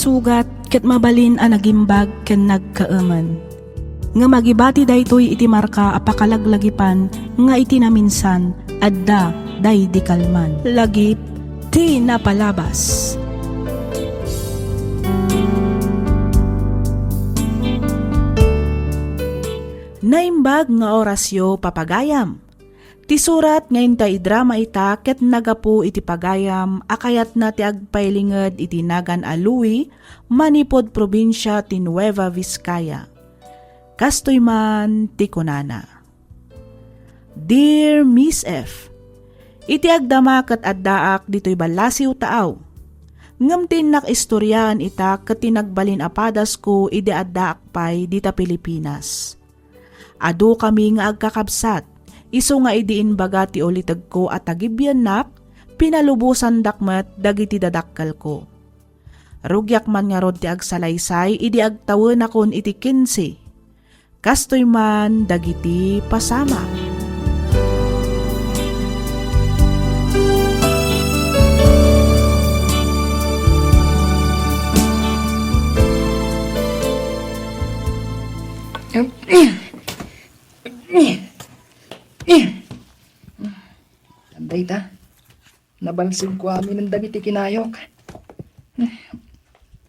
sugat ket mabalin a nagimbag ken nagkaaman. Nga magibati daytoy iti marka apakalaglagipan nga iti naminsan adda day di kalman. Lagip ti napalabas. Naimbag nga orasyo papagayam. Ti surat ngayon ta idrama ita ket nagapu iti pagayam akayat na ti agpailinged iti nagan Aluy, manipod probinsya ti Nueva Vizcaya. Kastoy man ti kunana. Dear Miss F, iti agdama ket addaak ditoy balasiw taaw. Ngem tinak istoryaan ita ket tinagbalin apadas ko iti addaak pay dita Pilipinas. Adu kami nga agkakabsat. Iso nga idiin baga ti ulitag ko at agibyan nak, pinalubusan dakmet dagiti dadakkel ko. Rugyak man nga rod ti agsalaysay, idi agtawon akon iti 15. Kastoy man dagiti pasama. Anday ta, nabalsig ko amin ng dagiti kinayok.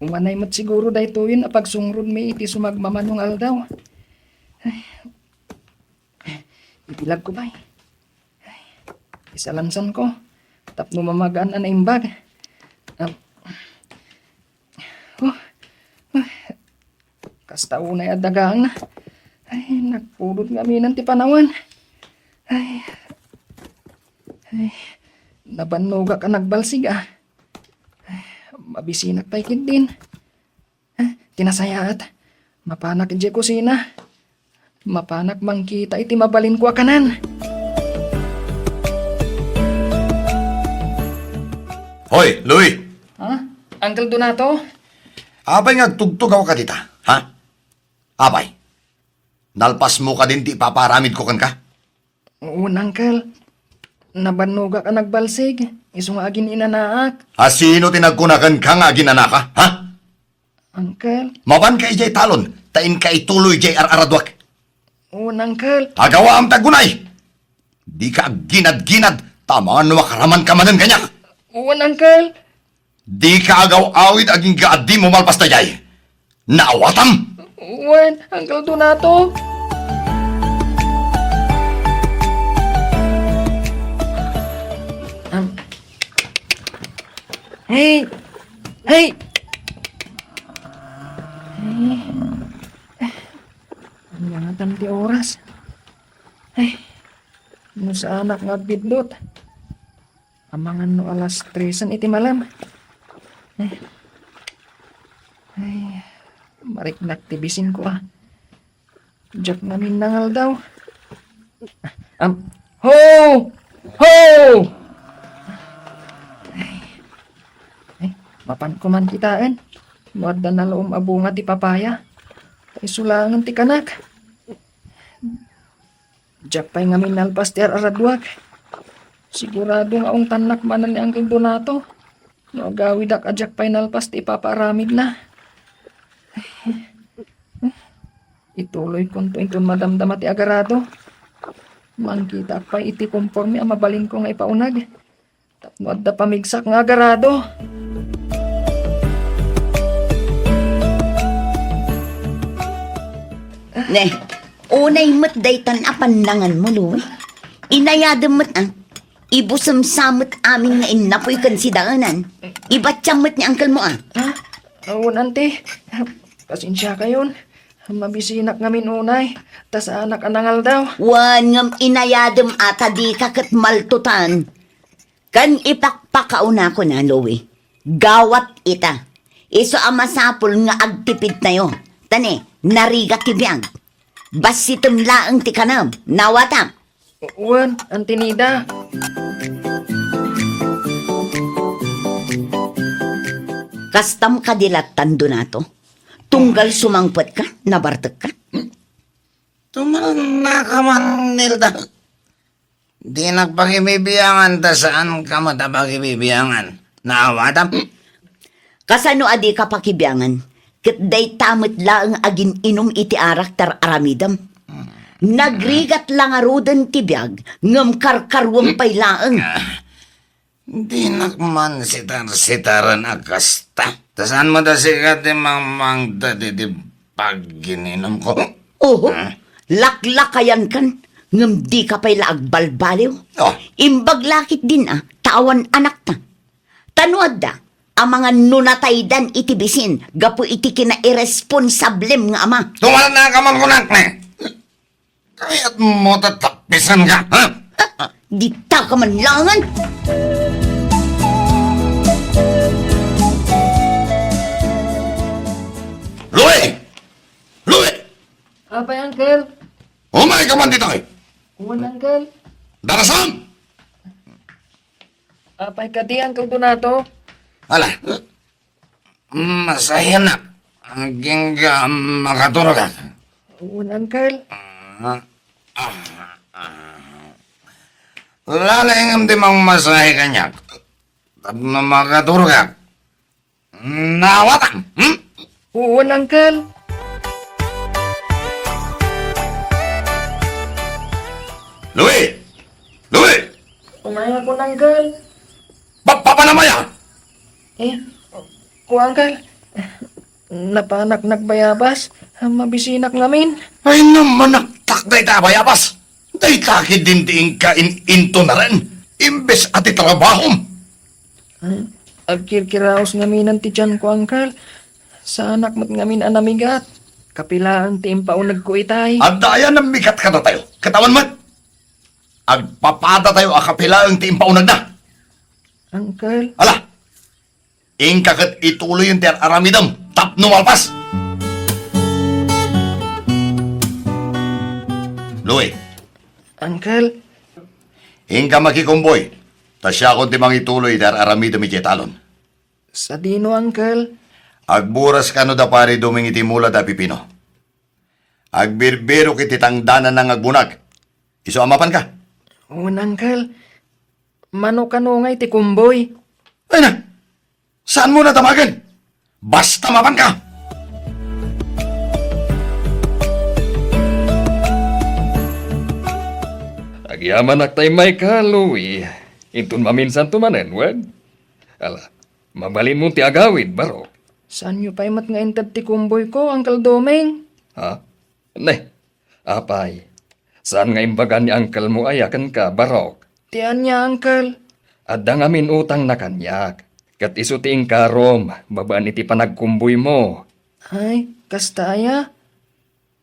Umanay mat siguro daytoyin apag sungrod may iti sumagmamanong aldaw. Ipilag ko ba? Isalansan ko, tapno mamagaan na imbag. Kasta unay adagaan na. Ay, nagpulot nga minan ti panawan. Ay, nabannoga ka nagbalsig ah. Ay, mabisinak pa'y din. Tinasayaat, mapanak di kusina. Mapanak mangkita iti mabalin ko akanan. Hoy, Louie! Ha? Uncle Donato? Abay ngagtugtugaw ka dita, ha? Abay, nalpas mo ka din di paparamid ko kan ka? Oo, Uncle. Nabannoga ka nagbalsig. Iso nga agin inanaak. Sino tinagkunakan ka nga ginana ka, ha? Uncle. Maban ka ijay talon, tain ka ituloy jay araradwak. Oo, Uncle. Agawa ang tagunay! Di ka ginad-ginad, tamaan makaraman ka manan kanyak. Oo, Uncle. Di ka agaw-awid aging gaadi mo malpas na jay. Naawatam! Uwan, Uncle Donato. Hey! Hey! Ang yangatan ti oras. Ay, no sa anak nga bidlot. Amangan no alas 3 iti malam. Ay, marik naktibisin ko ah. Diyak namin nangal daw. Ho! Ho! Ay, mapan ko man kitaan. Muadda na loom abunga ti papaya. Tay sulangan ti kanak. Diyak pa'y ngamin nalpas ti aradwak. Sigurado nga ang tanak manan ni Uncle Donato. No agawid ak adyak pa'y nalpas ti paparamid na. Ituloy kong tuwing madamdama ti agarado. Mangkita pa iti konforme ang mabalin ko nga ipaunag. Tapno adda pamigsak nga agarado. Ne, unay mat daytan apan nangan mo, Louie. Inayadam mat ang ibusamsamot amin nga inapoy kan si daanan. Ibatsyamot ni Uncle mo ah. Ha? Oo, nante. Pasensya kayon. Mabisinak ngamin unay. Tas anak anangal daw. Wan ngam inayadam ata di kakat maltutan. Kan ipakpakauna ko na, Louie. Gawat ita. Iso ang masapol nga agtipid tayo. Tani, narigat tibiyang. Basitum laang ti kanam. Nawatam. Uwan, Antinida. Kastam kadilatan do na to. Tunggal sumangpot ka, nabartek ka. Tumalan na ka man, Nilda. Di nagpakibibiyangan ta saan ka matapakibibiyangan. Naawatam? Kasano adi ka pakibyangan, ket day tamit laang agin inom iti arak tar aramidam. Nagrigat lang arudan tibiyag, ngam karkarwang pay laang. Di nakman sitar-sitaran akasta. Tasan mo da sikat di mang di pag gininom ko. Oo, laklakayan kan, ngam di ka pay laag balbaliw. Oh. Imbag lakit din tawan anak ta. Tanuad da, ang mga nunataydan iti bisin, gapu iti kina irresponsablem nga ama. Tumal na ka man kunak na. Kaya't mo tatapisan ka, ha? Di ta ka man langan. Louie! Louie! Apay, Uncle. Umay ka man dito eh! Uwan, Uncle. Darasam! Apay ka di, Uncle Donato. Ala, masaya na. Aging makaturog ka. Uwan, Uncle. Lalayang di mang masahe kanyak. Tapno makaturog ka. Nawatan, Uwan, Uncle. Louie! Louie! Umaya ko, Uncle. Papanamaya! Eh, ko, Uncle. Napanak nagbayabas. Mabisinak namin. Ay naman nagtakday ta bayabas! Day takid din diing ka into na rin. Imbes ati trabahom. Agkirkiraos ngamin ang tiyan ko, Uncle. Sa anak mo't ngamin anamigat. Kapilaan ti impaunag ko itay. Ang daya ng mikat ka na tayo. Katawan mo. Agpapada tayo akapila ang tiimpaunag na. Uncle. Ala! Ingkakat ituloy yung tiyan aramidam. Tap numalpas. Louie, Uncle. ingka makikumboy. Tasya kong timang ituloy dar aramidam ijetalon. Sa dino, Uncle. Agburas ka no da pare duming iti mula da pipino. Agbirbiro kiti tangdanan ng agbunag. Iso amapan ka. Uwan, Uncle. Mano kanungay ti kumboy. Ay na! Saan mo na tamagan? Basta mapan ka! Agyaman aktay may Louie. Intun maminsan tumanen, wag? Ala, mabalin mo ti agawid, barok. Saan nyo pa'y mat nga intad ti kumboy ko, Uncle Domeng? Ha? Ne, apay. Saan nga imbagan ni uncle mo ayakan ka, barok? Tiyan niya, Uncle. Adda nga minutang na kanyak. Kat iso ti ingkarom, babaan iti panagkumboy mo. Ay, kastaya.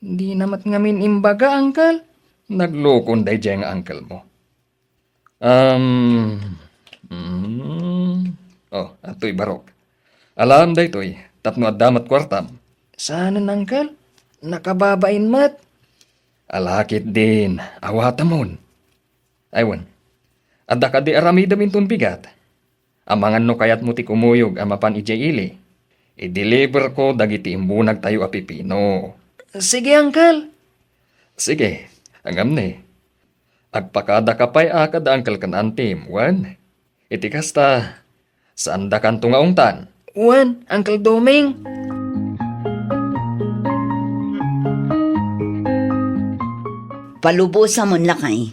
Di namat ngamin imbaga, Uncle. Naglukon day dyan nga uncle mo. Oh, ato'y barok. Alam day to'y, tapno at damat kwartam. Saan, Uncle? Nakababain mat. Alakit din, awatamon. Aywan, adda ka di aramida mintun bigat. Amangan no kayat mo ti kumuyog amapan ijay ili. I-deliver ko dagiti imbunag tayo apipino. Sige, Uncle. Sige, angam ni. Agpakada ka pa'y akad angkal kan antim, wan. Iti kasta, saan da kan tungaungtan? Uwan, Uncle Domeng. Palubusan mo lakay.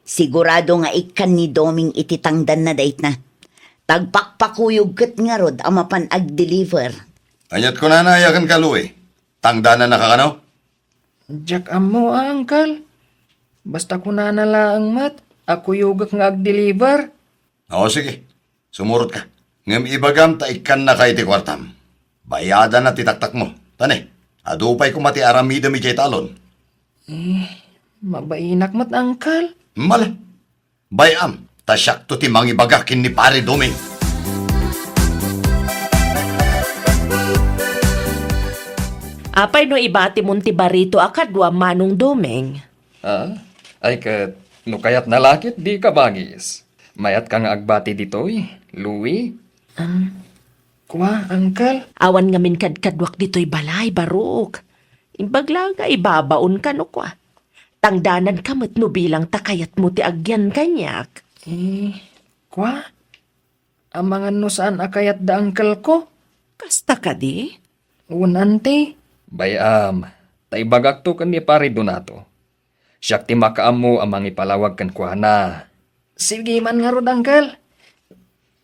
Sigurado nga ikan ni Doming ititangdan na date na. Tagpakpakuyog kat nga rod amapan ag-deliver. Anyat ko na nayakan ka, Louie. Tangdanan na kakano? Jack amo, Uncle. Basta ko na nalaang mat. Ako yugak nga ag-deliver. Oo, sige. Sumurot ka. Ngam ibagam ta ikan na kay ti kwartam. Bayada na titaktak mo. Tane, adupay kumati aramida mi jay talon. Mabainak mat, Uncle. Mala. Bayam, tasyak to ti mangibagakin ni pare Doming. Apay no ibati mong ti barito akadwa manong Domeng. Ah, ay kat, no kayat nalakit di ka bagis. Mayat ka nga agbati ditoy, Louie. Kwa, Uncle. Awan nga min kadkadwak dito'y balay, barok. Imbagla nga ibabaon ka no kwa. Tangdanan ka mat no bilang takayat mo ti agyan kanyak. Kwa? Amangan no saan akayat da Uncle ko? Kasta ka di? Un, ante. Bayam, taibagak to kan ni pare Donato. Siyak ti makaam mo amang ipalawag kan kuhana. Sige man nga rod, Uncle.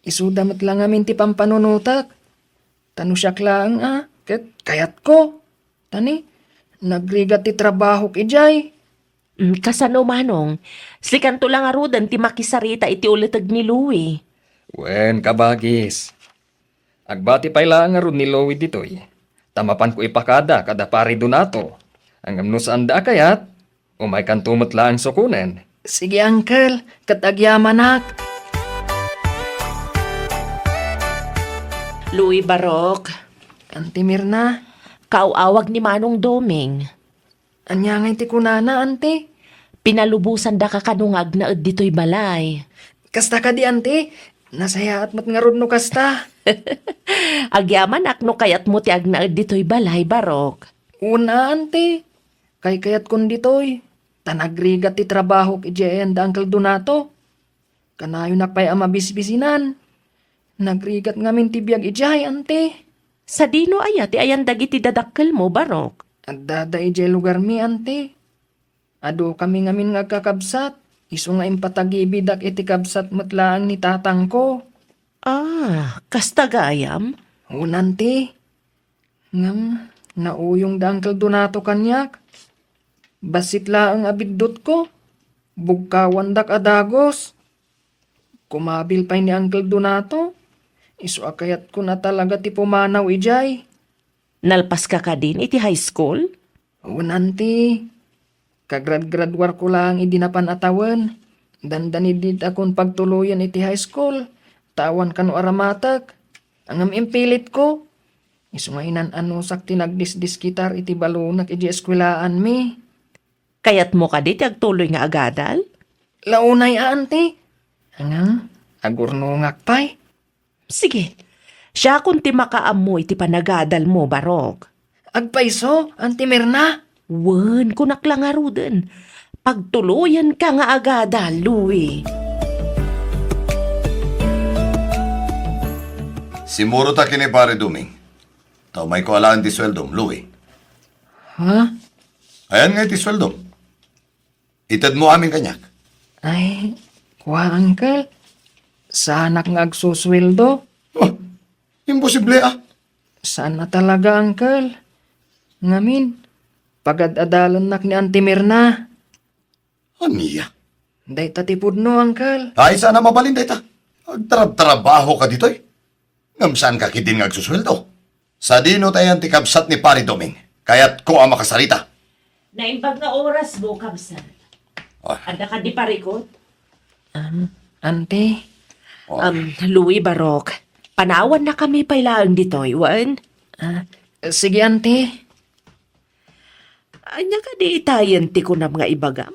Isudamat lang amin ti pampanunutak. Tano siyak lang, kayat ko. Tani, nagrigat ti trabaho kijay. Kasano manong, slikan to lang arudan ti makisarita iti ulatag ni Louie. Wen, kabagis. Agbati pa'y lang nga ron ni Louie ditoy. Tamapan ko ipakada kada pare Donato. Ang amno saan da kayat, umay kan tumot lang sukunen. Sige, Uncle, katagyaman ak. Louie Barok, Ante Mirna, kaawag ni Manong Doming. anya nga iti kunana, ante. Pinalubusan da ka kanungag na ed dito'y balay. Kasta ka di, ante. Nasayaat mat nga rod no kasta. Agyaman akno kayat mo ti agna ed dito'y balay, Barok. Una, ante. Kayat kun ditoy. Tanagrigat ti trabaho kijayan da Uncle Donato. Kanayo nakpay ama bisbisinan. Nagrigat ngamin ti biyag ijay, ante. Sa dino aya ti ayan dagiti dadakkel mo, Barok. At dada ijay lugar mi, ante. Ado kami ngamin nga kakabsat. Isu nga impatagibidak iti kabsat matlaang ni tatang ko. Kasta gayam? Unante. Ngam, nauyong da Uncle Donato kanyak. Basit la ang abiddot ko. Bugkawan dak adagos. Kumabil pa ni Uncle Donato. Isu akayat ko na talaga ti pumanaw ijay. Nalpas ka ka din iti high school? Unante. Kagrad-gradwar ko lang idinapan atawan. Dandanidit akong pagtuluyan iti high school. Tawan kano aramatak. Angam impilit ko. Isu nga inan-anusak tinagdisdis kitar iti balunak iti eskwelaan mi. Kayat mo ka di ti agtuloy nga agadal? Launay ante. Angang, agurnungak pay. Sige, siya kung ti makaam mo iti panagadal mo, Barok. Agpaiso, Ante Mirna. Wen, kunak lang arudan. Pagtuluyan ka nga agadal, Louie. Simuro ta kini pare Duming. May ko alaan ti sweldom, Louie. Ha? Ayan nga ti sweldom. Itad mo aming kanyak. Ay, kuha, Uncle. Sanak nga agsusweldo. Oh, imposible Sana talaga, Uncle. Ngamin, pagad-adalan nak ni Ante Mirna. Aniya. Day tatipod no, Uncle. Ay, sana mabalin ta. Agtarab-trabaho ka ditoy. Ngam saan ka kidin nga agsusweldo? Sa dino tayo ti kabsat ni pare Doming. Kaya't ko ang makasarita. Naimbag nga oras mo, Kamsan. Oh. Anda ka di parikot? Ante, Louie Barok, panawan na kami pailaang ditoy, wan? sige, Ante. Anya ka di itayan ti kunam nga ibagam?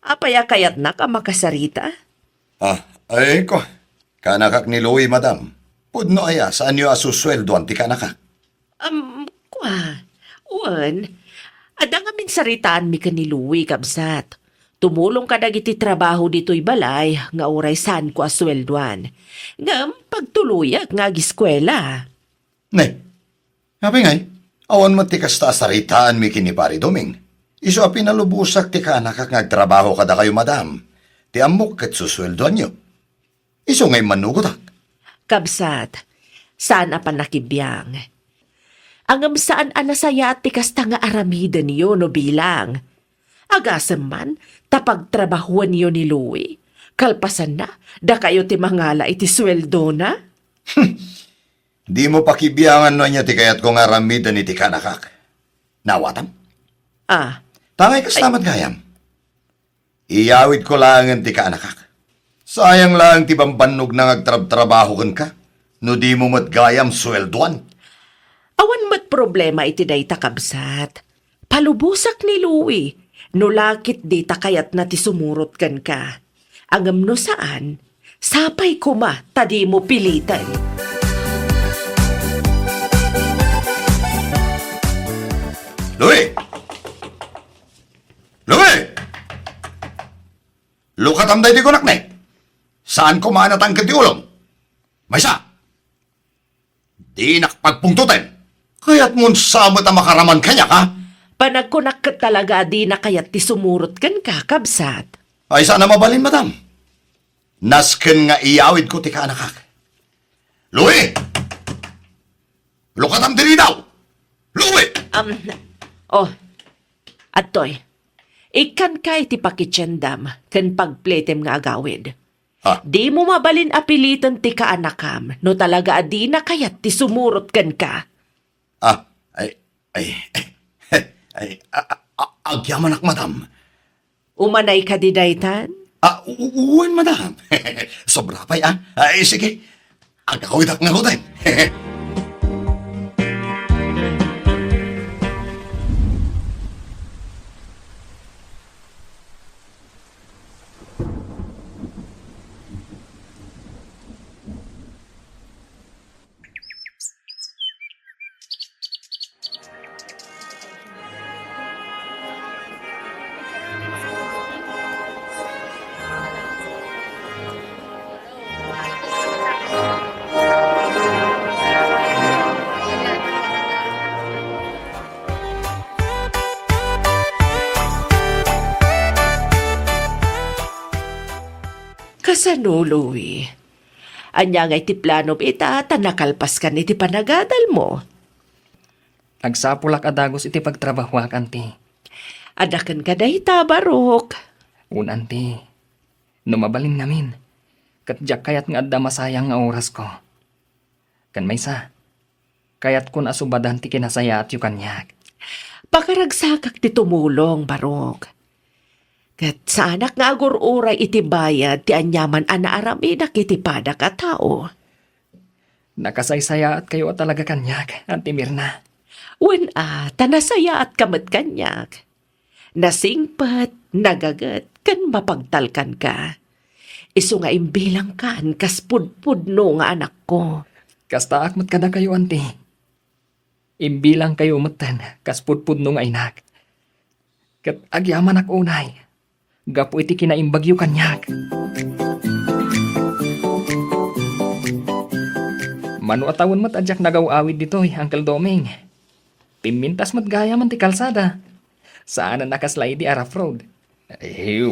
Apaya kayat na ka makasarita? Ay ko. Kanakak ni Louie, madam. Pudno aya, saan nyo asusweldo ang ti kanakak? Wan, ada nga min saritaan mi ka ni Louie, Kamsat. Tumulong ka dagiti trabaho dito'y balay, nga oray saan ko asweldoan. Ngam, pagtuluyak nga giskwela. Ne, habi ngay, awan mo ti kasta saritaan mi kini pare Doming. Iso a pinalubusak ti kanakak ngagtrabaho kada kayo, madam. Ti amok kat susweldoan nyo. Iso ngay manugotak. Kabsat, saan pa nakibiyang? Angam saan anasaya at tikasta nga aramida niyo no bilang. Agasam man, tapagtrabahuan niyo ni Louie. Kalpasan na, da kayo ti mangala iti sweldo na? Di mo pakibiyangan no niya ti kayat kong aramidan iti kanakak. Nawatam? Tangay kastamat gayam. Iyawid ko lang ti kanakak. Sayang lang ti bambanog na ngagtrab-trabaho ka. No di mo matgayam sweldoan. Awan mat problema iti dayta, Kabsat. Palubusak ni Louie. No lakit di takayat na ti sumurot kan ka. Angam no saan, sapay kuma tadi mo pilitan. Louie! Louie! Lukat amday di kunak na. Saan ko maanatang kati ulong? Maysa! Di nakapagpungtutin. Kaya't mun samot ang makaraman kanya ka. Panagkunak ka talaga di na kayat ti sumurot kan ka, kabsat. Ay sana mabalin, madam. Nasken nga iyawid ko ti kaanakak. Louie! Lukatam diri daw! Louie! Atoy, ikan ka iti pakitsendam kan pagpletem nga agawid. Ah, Di mo mabalin apilitan ti kaanakam, no talaga di na kayat ti sumurot kan ka. Agyaman ak, madam. Umanay ka di daytan? Uwan, madam. Sobra pa'y, Ay, sige. Agawidak nga ko din. Kasano, Louie? Anya nga iti plano ita, tanakalpas ka iti panagadal mo. Agsapulak adagos iti pagtrabahuak, anti. Adakan ka dayta, Barok. Un, anti. Numabalin ngamin. Katjak kayat nga adda masayang nga oras ko. Kan may sa. Kayat kun asubadan ti kinasaya at yu kanyak. Pakaragsakak ti tumulong, Barok. Kat sa anak nga agur-uray iti bayad ti anyaman anaarami nakitipada ka tao. Nakasaysaya at kayo at talaga kanyak, anti Mirna. Wen tanasaya at kamat kanyak. Nasingpat, nagagat, kan mapagtalkan ka. Isu nga imbilang kan, kas pudpudno nga anak ko. Kasta akmat kada kayo, anti. Imbilang kayo matan, kas pudpudno nga inak. Kat agyaman ak unay. Gapo iti kinaimbagyo kanyak. Mano atawon mat adyak nagaw-awid ditoy, Uncle Doming. Pimintas mat gaya man ti kalsada. Saan na nakaslay di Araf Road?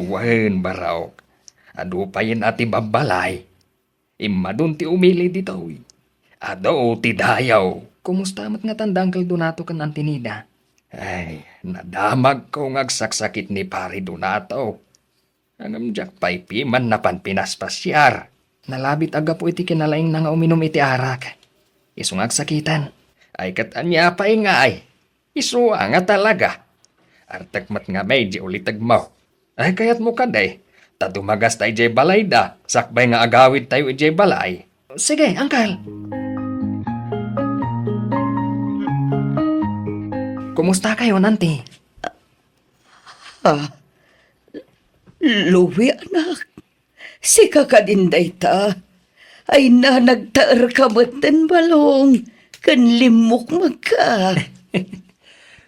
Wan, Baraok. Ado pa yun ati babalay. Imadun ti umili ditoy. Ado ti dayaw. Kumusta mat nga tanda, Uncle Donato kan Antinida? Ay, nadamag ko ngagsaksakit ni Pari Donato. Ang amjak pa'y piman na panpinaspasyar. Nalabit aga po iti kinalaing na nga uminom iti arak. Isu ngagsakitan. Ay katanya pa'y nga ay. Isu nga talaga. Artagmat nga medyo ulitag mo. Ay kayat mo kaday. Tadumagas tayo jay balay da. Sakbay nga agawid tayo jay balay. Sige, Uncle. Kumusta kayo, nanti? Louie, anak. Si kakadinday ta. Ay na nagtaar ka matan balong. Kan limok magka.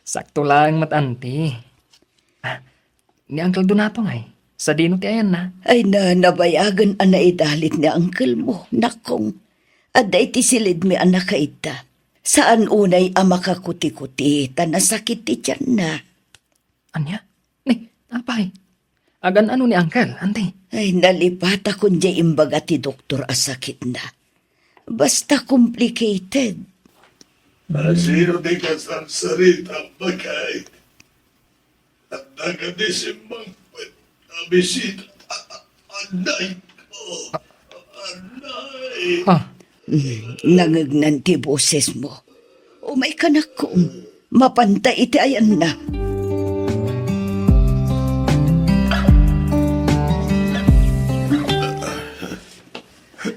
Sakto lang, matanti. Ni Uncle Donato ngay. Sa dino ti ayan na. Ay na nabayagan ana idalit ni uncle mo. Nakong. Aday ti silid mi anak ka ita. Saan unay ama ka kuti-kuti, tanasakit ti tiyan na. Anya? Ni, apay. Agan ano ni Uncle, anti? Ay nalipat akong di imbaga ti doktor asakit na. Basta complicated. Masiro di ka sa sarita bagay. At nakadisimbang bisita. Anay ko. Anay. Nangagnan ti boses mo. Umay ka na kung mapantay iti ayan na.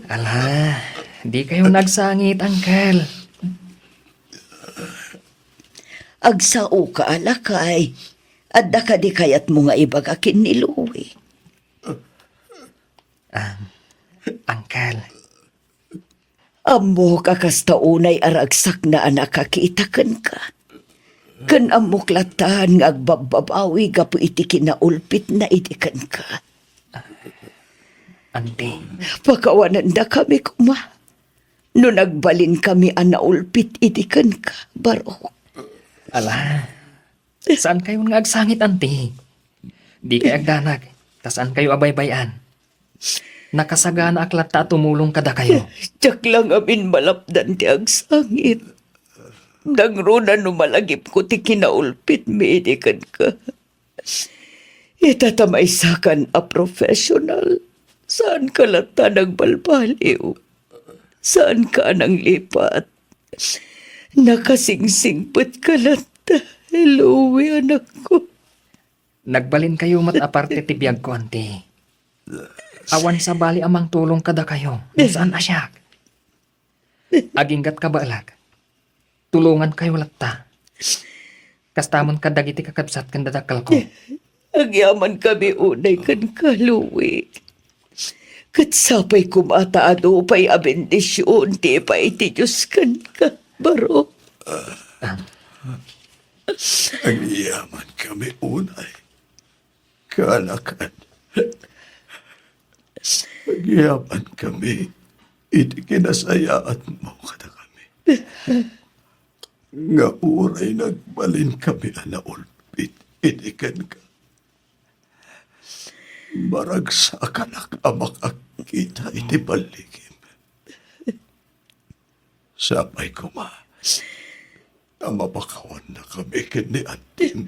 Ala, di kayo nagsangit, Uncle. Agsao ka alakay. Adda ka di kayat mo nga ibagakin ni Louie. Uncle, Amo kakasta unay aragsak na anak kakitakan ka. Kan amuklatan nga agbababawi ka po iti kinaulpit na itikan ka. anti. Pakawanan na kami kuma. No nagbalin kami anaulpit itikan ka, Barok. Ala, saan kayo nga agsangit, anti? Di kay agdanag, tasaan kayo abaybayan. Nakasagana aklat ta tumulong kada kayo. Tiyak lang amin malapdan ti agsangit. Nangruna no malagip ko ti kinaulpit mi itikan ka. Itatamaysakan a professional. Saan ka lata nagbalbaliw? Saan ka nang lipat? Nakasingsingpot ka lata. Hello, anak ko. Nagbalin kayo mat aparte ti biyag ko, anti. Awan sa bali amang tulong kada kayo. Saan asyak? Aginggat ka balag. Tulungan kayo latta. Kastamon ka dagiti kakabsat kan dadakal ko. Agyaman kami unay kan kaluwi. Katsapay kumataado pa'y abendisyon, di pa iti Diyos kan ka, Baro. Ang iyaman kami unay. Kanakan. Ang kami. Iti kinasayaan mo kada kami. Nga uray nagbalin kami anaulpit. Itikan ka. Maragsakan amak akita iti baligim. Sapay ko ma. Mapakawan na kami kini atim.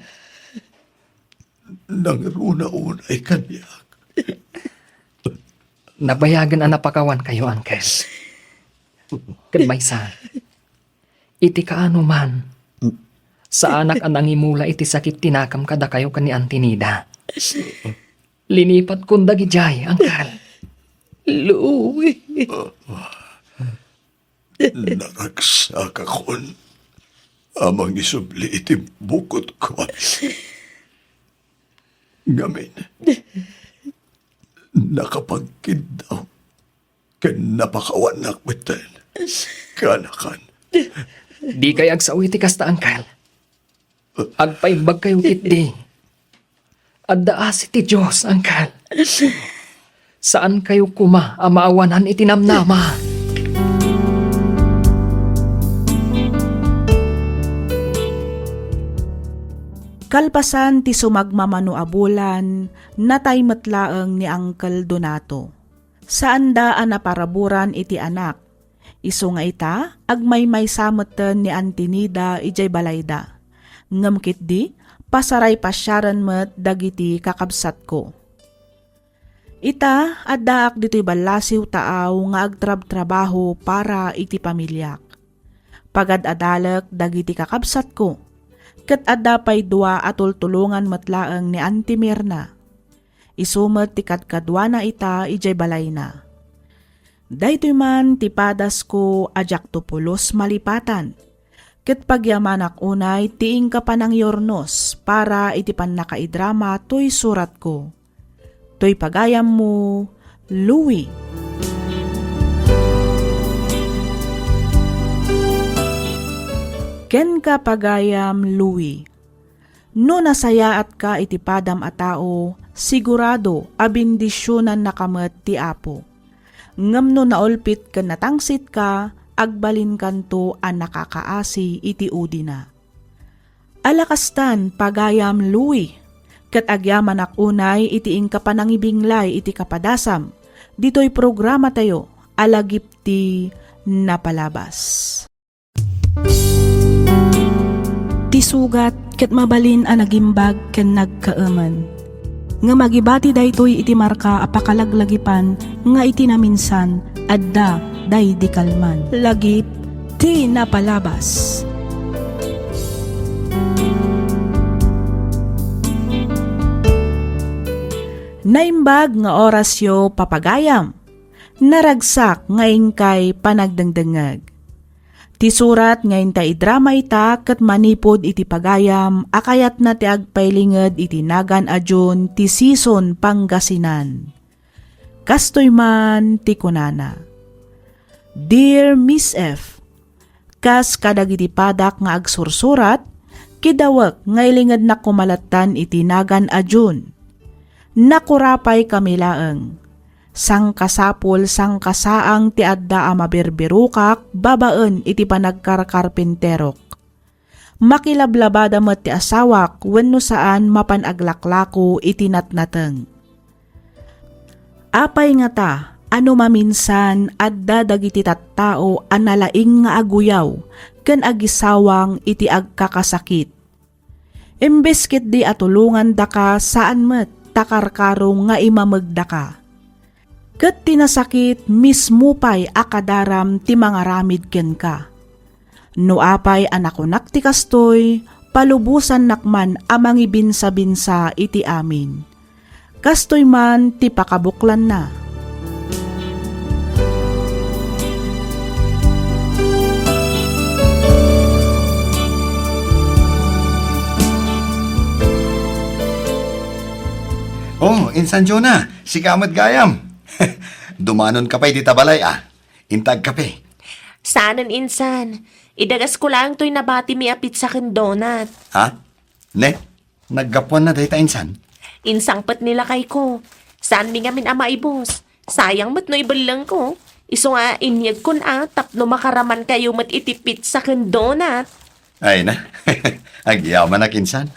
Nangruna unay kanyak. Nabayagan ang napakawan kayo, Uncle. Kadmaysa, iti kaano man, sa anak ang nangimula iti sakit tinakam kada kayo kani Antinida. Linipat kong dagijay, Uncle. Louie. Naragsak akon. Amang isubli iti bukod ko. Ngamin. Nakapagkid daw. Ken napakawan nakbitan. Kanakan. Di kay agsawi ti kasta, Uncle. Agpaimbag kayo kitdi. Addaas iti Diyos, Uncle. Saan kayo kuma amaawanan iti namnama? Kalpasan ti sumagmamano a bulan, natay matlaeng ni Uncle Donato. Saan daan na paraburan iti anak. Isu nga ita, agmay sameten ni Antinida ijay balayda. Ngamkit di, pasaray pasyaran met dagiti kakabsat ko. Ita, addaak dito'y balasiw taaw nga agtrab-trabaho para iti pamilyak. Pagad-adalak dagiti kakabsat ko. Kat adda pay dua atol tulungan matlaang ni Auntie Mirna. Isumet ti kadkadwa na ita ijay balay na. Daytoy man tipadas ko ajak tupulos malipatan. Ket pagyamanak unay tiing ka panang yornos para iti pan nakaidrama toy surat ko. Toy pagayam mo, Louie. Ken ka pagayam, Louie. No nasayaat ka iti padam a tao, sigurado abindisyonan nakamet ti Apo. Ngem no naulpit ken natangsit ka, agbalin kanto a nakakaasi iti udina. Alakastan pagayam, Louie. Ket agyaman unay iti ing kapanangibinglay iti kapadasam. Dito'y programa tayo, alagip ti napalabas. Ti sugat ket mabalin a nagimbag ken nagkaaman. Nga magibati daytoy iti marka apakalaglagipan nga iti naminsan adda day di kalman. Lagip ti napalabas. Naimbag nga orasyo papagayam. Naragsak nga ingkay panagdangdangag. Ti surat ngayon ta idrama ita kat manipod iti pagayam akayat na ti agpailinged iti nagan adyon ti season Pangasinan. Kastoy man ti kunana. Dear Miss F, kas kadag iti padak nga agsursurat, kidawak nga ilinged na kumalatan iti nagan adyon. Nakurapay kami laeng. Sang kasapol sang kasaang ti adda a maberbirukak, babaen iti panagkarkarpenterok. Makilablabada met ti asawak, wenno saan mapanaglaklako iti natnateng. Apay nga ta, ano maminsan adda dagiti tattao an nalaing nga aguyaw, ken agisawang iti agkakasakit. Imbes ket di atulungan daka saan met takarkarong nga imamagda ka. Ket tinasakit mismo pay akadaram ti mangaramid ken ka. No apay anakunak ti kastoy, palubusan nakman amang ibinsa-binsa iti amin. Kastoy man ti pakabuklan na. Oh, Insan Jonah, si Kamat Gayam. Dumanon ka pa'y di tabalay Intag ka pa'y. Sanan insan, idagas ko lang to'y nabati mi apit sa kin donut. Ha? Ne? Naggapuan na dahita Insan? Insangpat nila kay ko. Saan mi ngamin ama ibos? Sayang mat no ibalang ko. Iso nga inyag kun tapno makaraman kayo mat itipit sa kin donut. Ay na, agyaman na Insan.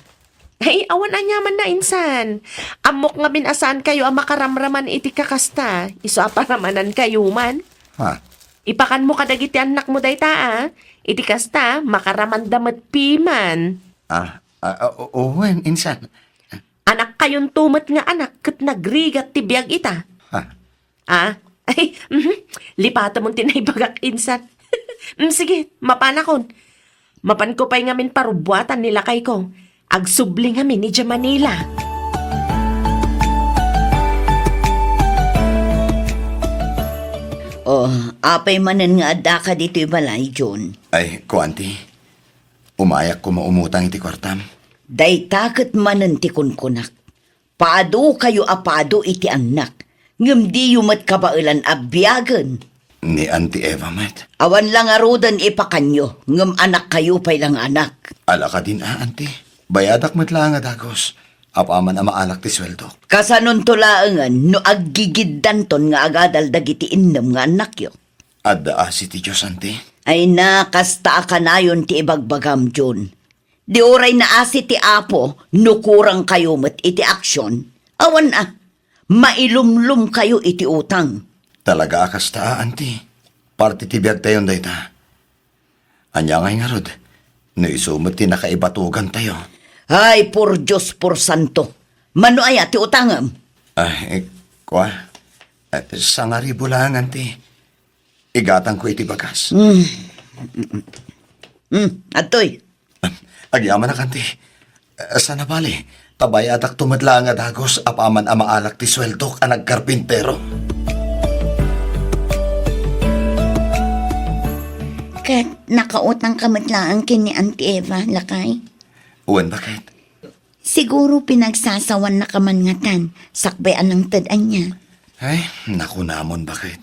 Ay, awan anyaman na insan. Amok nga minasan kayo ang makaramraman iti kakasta. Iso aparamanan kayo man. Ha? Ipakan mo kadagiti anak mo dayta Iti kasta, makaraman damat piman. Oo, Insan. Anak kayon tumat nga anak, kat nagrigat ti biyag ita. Ha? Ay, lipata mong tinaybagak insan. Sige, mapanakon. Mapan ko pa'y ngamin parubuatan nila kay ko. Agsubling ngamin ni Manila. Apay manan nga adda ka dito'y balay, John. Ay, kuanti. Umayak ko maumutang iti kwartam. Daytaket manan ti kunkunak. Paado kayo apado iti anak. Ngem di yumat kabailan abyagan. Ni Auntie Eva, met. Awan lang arudan ipakanyo. Ngem anak kayo pay lang anak. Ala ka din, Auntie. Bayadak met lang nga dagos. Apaman ang maalak ti sweldo. Kasanon tulaangan no aggigiddanton nga agadal dagiti innam nga anak yo. Adda si ti Diyos, Auntie. Ay na, kasta ka na yun ti ibagbagam, John. Di oray na asi ti apo, nukurang kayo met iti aksyon. Awan mailumlum kayo iti utang. Talaga kasta, Auntie. Parte ti biyag tayon dayta. Anya ngay nga rod. No isumot ti nakaibatugan tayo. Ay, por Diyos, por Santo. Mano ay ati utangam? Ay, kwa. Sangaribo lang, Auntie. Igatang ko iti bagas. Atoy. Agyaman na, Auntie. Sana bali. Tabay atak tumadla nga dagos apaman ang maalak ti sweldo ka nagkarpintero. Kat nakautang kamatlaan kini Auntie Eva, lakay. Uwan bakit? Siguro pinagsasawan na kamangatan, sakbayan ng tadaan niya. Ay, naku namon bakit?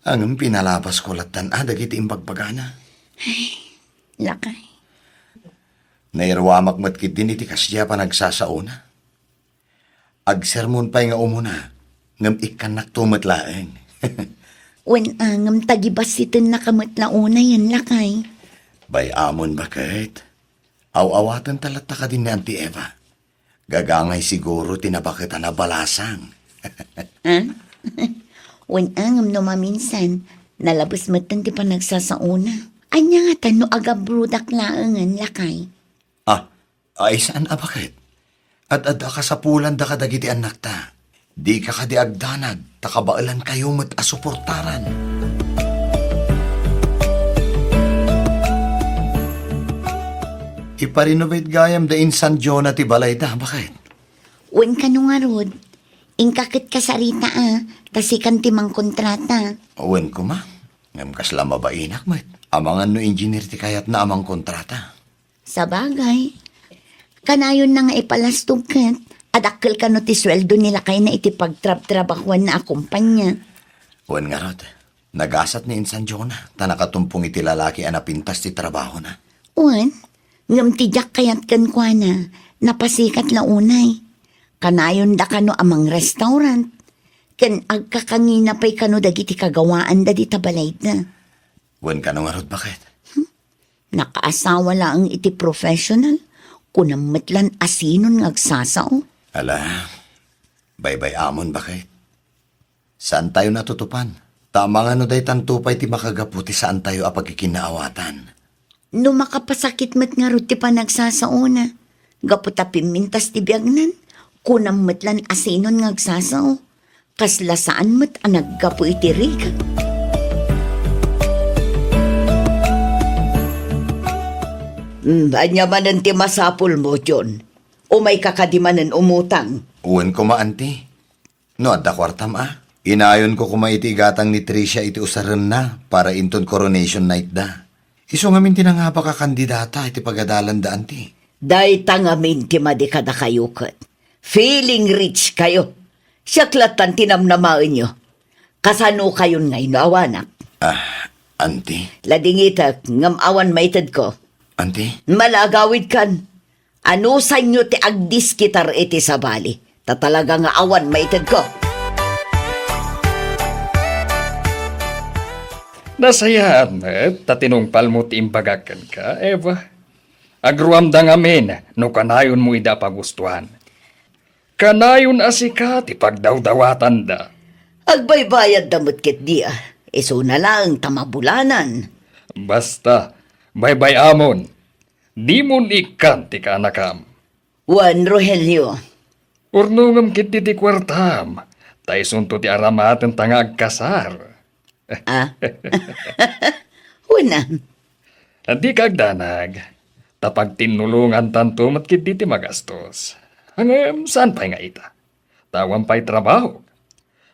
Ang pinalabas ko latan dagiti imbagbagana. Lakay. Nairwamak matkit din iti kasya pa nagsasauna. Agsermon pa'y nga umuna, ngam ikanak tumatlaeng. Wen angam tagibasitin na kamatlauna yan, lakay. Bay amon bakit? Aw-awatan talata ka din ni Auntie Eva. Gagangay siguro tinabakita na balasang. Wen angam no maminsan, nalabas matan ti pa nagsasauna. Anya nga tano agabrudak laangan, lakay. Ay saan bakit? At ka sa pulan da ka dagiti anak ta. Di ka kadiagdanag, takabailan kayo met asuportaran. Iparenovate gayam da in San Jonah ti balay da, bakit? Wen ka nung arod, ingkakit ka sarita tasikan ti mang kontrata. Uwen ko ma, ngam kasla mabainak met. Amangan no engineer ti kayat na amang kontrata. Sa bagay, kanayon na nga ipalastog kat, adakkel ka no ti sweldo nila kay na iti pagtrab-trabahuan na akumpanya. Uwen nga rod, nagasat ni in San Jonah, tanakatumpong iti lalaki anapintas ti trabaho na. Uwan, ngam tijak kayat kan kwa na, napasikat la unay. Kanayon da ka no amang restaurant. Kan agkakangina pa'y kano dagiti kagawaan da di tabalay na. Wan ka nung arod, bakit? Nakaasawa lang iti professional. Kunamatlan asinon ngagsasaw. Ala, bye-bye amon, bakit? Saan tayo natutupan? Tama nga no day tantupay ti makagaputi saan tayo apagkikinaawatan. No makapasakit mat nga ro ti panagsasauna. Gaputa pimintas ti biyagnan. Kunamatlan asinon ngagsasaw. Kaslasaan mat ang naggapu iti rig. Anya manan ti masapul mo, John. O may kakadimanan umutang. Uwan ko maanti. No, adda kwartam Inayon ko kumaiti gatang ni Tricia iti usaran na para inton coronation night da. Iso ngamin tinangapa ka kandidata iti pagadalan da anti. Day tangamin ti madikada kayo kat. Feeling rich kayo. Siyaklatan tinamnamaan nyo. Kasano kayon ngay no awanak? Anti? Ladingitak, ngam awan maitad ko. Anti? Malagawid kan. Ano sa inyo ti agdis kitar iti sa bali? Tatalaga nga awan maitad ko. Nasayaan met, tatinungpal mo ti imbagakan ka, Eva. Agruam da ngamin, no kanayon mo ida pagustuhan. Kanayon asika, ti pagdawdawatan da. Agbaybayad damot kit dia. Iso na lang tamabulanan. Basta, bye-bye amon. Di mo ikan ti kanakam. Juan Rogelio. Urnungam kit ti kwartam. Taisunto ti aramatan tanga agkasar. Una. Di kagdanag. Tapag tinulungan tanto matkit ti magastos. Hangem, saan pa'y nga ita? Tawan pa'y trabaho.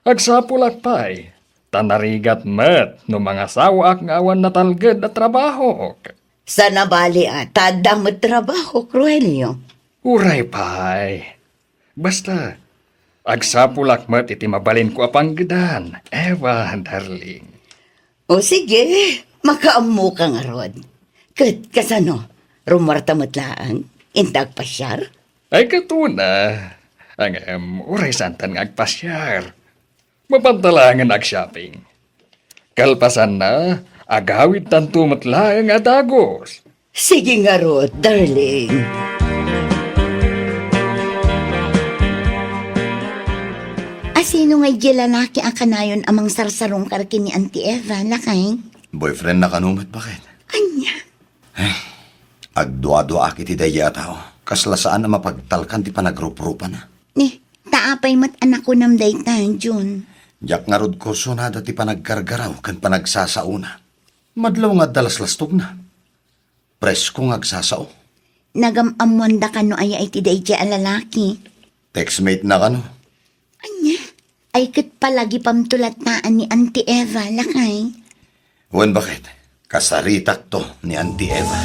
Agsapulak pa'y. Tanarigat met no mga sawaak nga awan na talged na trabaho. Sa nabali tadang trabaho, Rogelio. Uray pa'y. Basta, agsapulak met iti mabalin ko apanggedan. Ewa, darling. O sige, makaamu ka nga rod. Kat kasano, rumarta matlaan, indag pasyar? Ay katuna. Ang uray santan nga agpasyar. Mapantalangan ag-shopping. Kalpasan na, agawid tanto matlaang adagos. Sige nga rod, darling. Sino ngay lalaki ang kanayon amang sarsarong karkin ni Auntie Eva, lakay? Boyfriend na kanumat, bakit? Anya? Agdua-dua akit idaya tao. Kaslasaan na mapagtalkan ti panagrup-rupa na. Ni, taapay mat anak ko nam daytan, Jun. Jak nga rod kurso na dati panaggargaraw kan panagsasauna. Madlaw nga dalas-lastog na. Presko nga agsasao. Nagamamuanda ka no aya iti dayjay ang lalaki. Textmate na kano. Anya? Ay kat palagi pamtulataan ni Auntie Eva, lakay. Wan bakit? Kasaritak to ni Auntie Eva.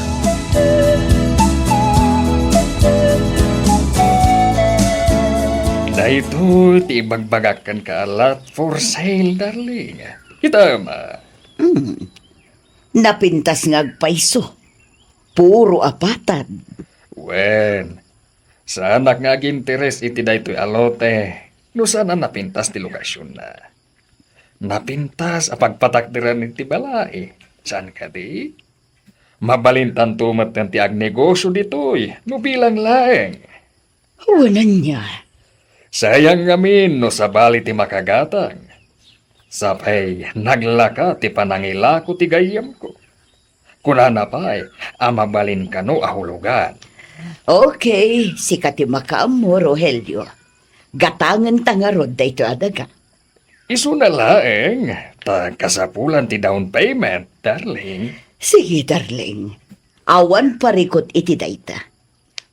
Dahito, ti bagbagakan ka alat for sale, darling. Kita ma. Napintas ngagpaiso. Puro apatad. Wen, sanak nga ginteres iti daytoy alote. No sana napintas ti lokasyon na. Napintas apagpatakdiran iti balay. Saan ka di? Mabalintan tumat ng ti agnegosyo ditoy. No bilang laeng. Wanan niya. Sayang ngamin no sa bali ti makagatang. Sapay naglaka ti panangila ko ti gayam ko. Kunana pa'y amabalin ka no ahulugan. Okay, sikat ti makaamo, Rogelio. Gatangan tangarod da ito adaga. Isu na laeng, ta kasapulan ti down payment, darling. Sige, darling. Awan parikot iti dayta.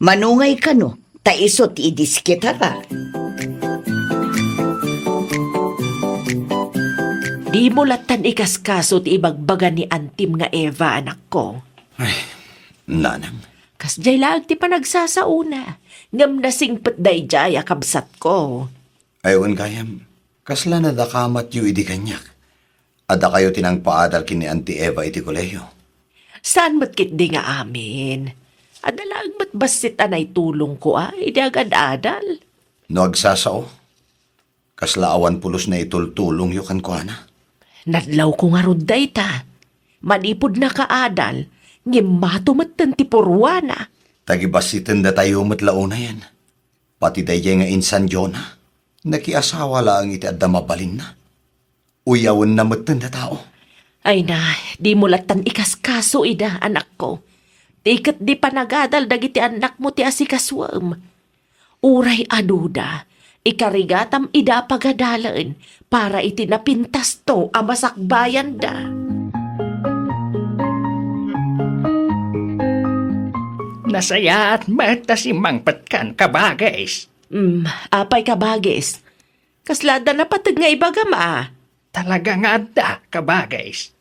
Manungay ka no, ta isot idiskita ka. Di mo latan ikaskaso ti ibagbaga ni Antim nga Eva, anak ko. Nanang. Kasjay laag ti panagsasauna. Ngam nasingpet day jay akabsat ko. Ayawan kayam. Kasla na dakamat yu idi kanyak. Ada kayo tinangpaadal kini Auntie Eva iti koleyo. Saan matkit di nga amin? Adalag mat basit anay tulong ko idi agad-adal. No agsasao. Kaslaawan pulos na itultulong yukan ko ana. Nadlaw ko nga rod dayta. Manipod na kaadal, ngimatumat ti purwana. Tagibasitin da tayo matlaon na yan. Pati dayay nga insan Jonah. Nakiasawa lang iti adda mabalin na. Uyawan na matan da tao. Ay na, di mo latan ikaskaso ida, anak ko. Tikat di panagadal dagiti anak mo ti asikaswam. Uray aduda, ikarigatam ida pagadalaan para iti napintas to amasakbayan da. Nasaya at mata si Mang Patkan kabagais. Apay ka bagis. Kaslada na patag nga ibagama. Talaga nga adda kabagais.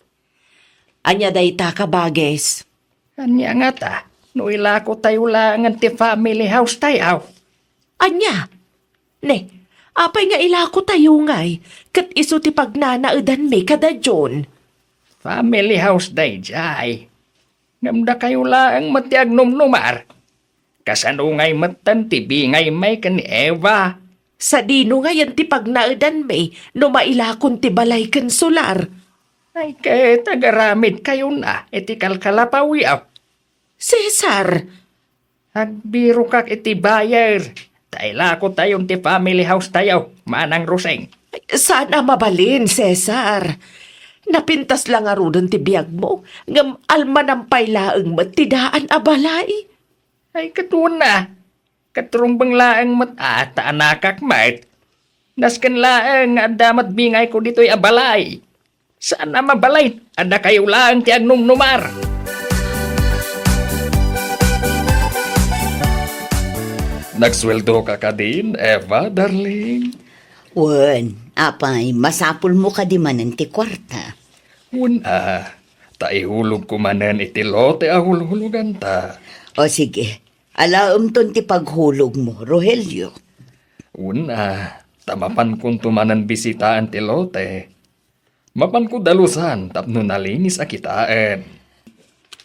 Anya dayta ka bagis. Anya nga ta, no ilako tayo lang ti family house tayaw. Anya? Ne, apay nga ilako tayo ngay, kat iso ti pagnanaudan me kada John. Family house day jay. Ngamda kayo lang matiag numnumar. Kasano ngay matan ti bingay may kan Eva. Sa dino nga yan ti pagnaudan me, no mailakon ti balay kan solar. Ay kay tagaramid kayo na, iti kalkalapawiaw. Cesar! Hagbiro kak iti bayer. Taila ko tayong ti family house tayo, manang Roseng. Sana mabalin, Cesar. Napintas lang arudan ti biyag mo, ngam almanampay laeng matidaan abalay. Ay katun na, katrumbang laeng matata anakak mait. Naskan laeng adamat bingay ko dito'y abalay. Saan na mabalay? Ada kayo laeng ti agnumnumar. Nagsweldo ka din, Eva, darling. Wen, apay, masapul mo ka di manan ti kwarta. Una, taihulog ko manan iti lote ahulhulugan ta. O sige, alaom ton ti paghulog mo, Rogelio. Una, tamapan kong tumanan bisitaan ti lote. Mapan ko dalusan tapno nalinis akitaan.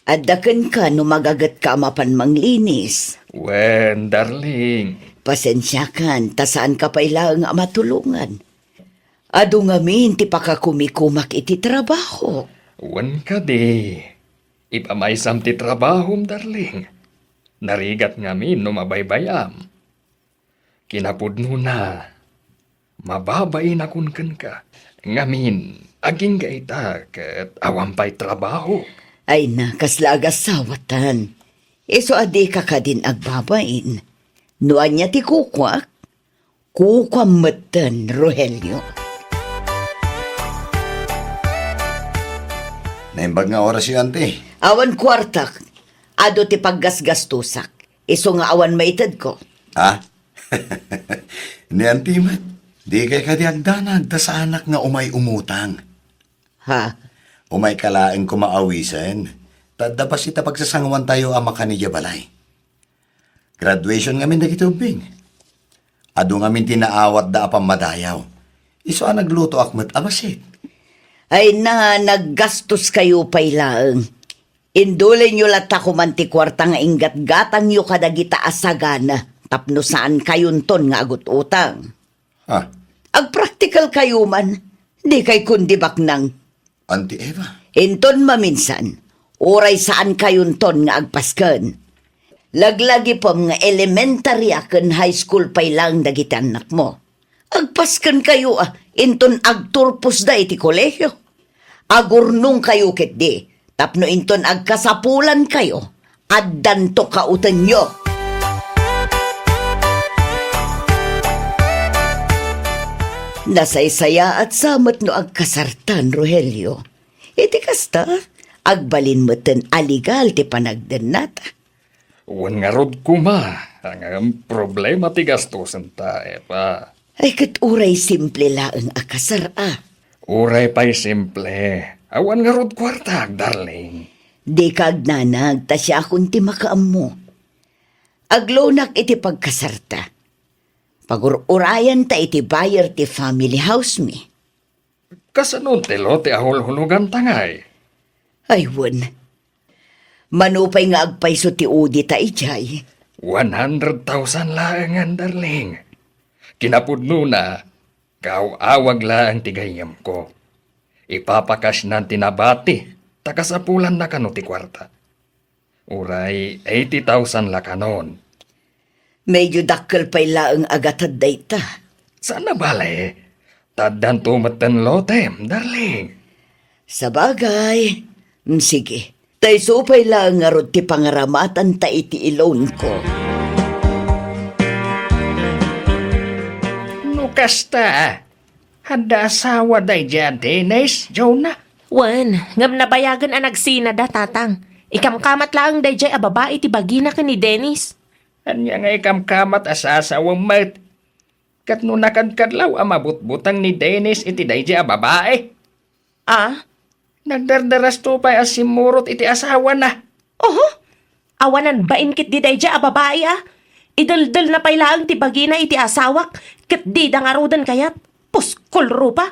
Addaken ka no magagat ka mapan manglinis. Wen, darling. Pasensya kan, tasaan ka pa ilang matulungan. Adu ngamin ti pakakumikumak iti trabaho. Wen ka di. Ipamaysam ti trabahom, darling. Narigat ngamin no mabaybayam. Kinapudno na. Mababain akon ken ka. Ngamin, aging gaita ket awampay trabaho. Ay na, kaslagas sawatan. Iso adi ka ka din agbabain. Nuan niya ti kukwak? Kukwamatan, Rogelio. Naimbag nga oras yun, ante. Awan kwartak. Ado ti paggasgastusak. Iso nga awan maitad ko. Ha? Ni antimat. Di kay kadiagdanag da sa anak nga umay umutang. Ha? Umay kalaeng kumaawisan. Tadda pa sita pagsasangwan tayo ama kanidya balay. Graduation ngamin na kitubing. Ado ngamin tinaawat da apang madayaw. Iso ang nagluto akmat amasit. Ay na, naggastos kayo pailaeng. Indulin nyo lata kumanti kwarta nga ingat-gatang nyo kadagita asagana. Tapno saan kayon ton nga agot utang. Ha? Ag-practical kayo man. Di kay kundi baknang. Auntie Eva? Inton maminsan. Oray saan kayon ton nga agpasken. Laglagi po nga elementary aken high school pay lang dagiti anak mo. Agpasken kayo inton agturpos da iti kolehyo. Agurnong kayo ket di. Tapno inton agkasapulan kayo. Addanto kautan nyo. Nasaysaya at samat no agkasartan, Rogelio. Iti kasta, agbalin mo ten aligal ti panagden nata. Wan nga rod kuma. Ang problema ti gastusan ta, Eva. Ay kat uray simple laeng akasar Uray pa'y simple. Awan nga rod kwartag, darling. Di kagnanag ta siya akong ti makaam mo. Aglonak iti pagkasarta. Pagururayan ta iti buyer ti family house mi. Kasanon ti lote ahulhulugan tangay. Ay wan. Manupay nga agpayso ti udi ta ijay. 100,000 laangan, darling. Kinapudno na. Kaawag lang tigayam ko. Ipapakas ng tinabati, takasapulan na kano ti kwarta. Uray, 80,000 la kanon. Medyo dakkel pa'y laang agatad dayta. Sana bale, tadan tumatan lotem, darling. Sa bagay, sige. Tay supay lang nga rod ti pangaramatan ta iti ilon ko. No kasta, handa asawa day dyan, Dennis, Jonah. Wan, ngam nabayagan ang nagsina da, tatang. Ikamkamat lang day jay a babae ti bagina ka ni Dennis. Anya nga ikamkamat asasawang mat. Kat no nakadkadlaw ang mabutbutang ni Dennis iti dayjay a babae. Ah? Nagdardaras to pa as simurot iti asawa na. Oho, awanan ba inkit di day jay a babae ah? Idaldal na pailaang ti bagina iti asawak, kat di dangarudan kayat. Puskol rupa.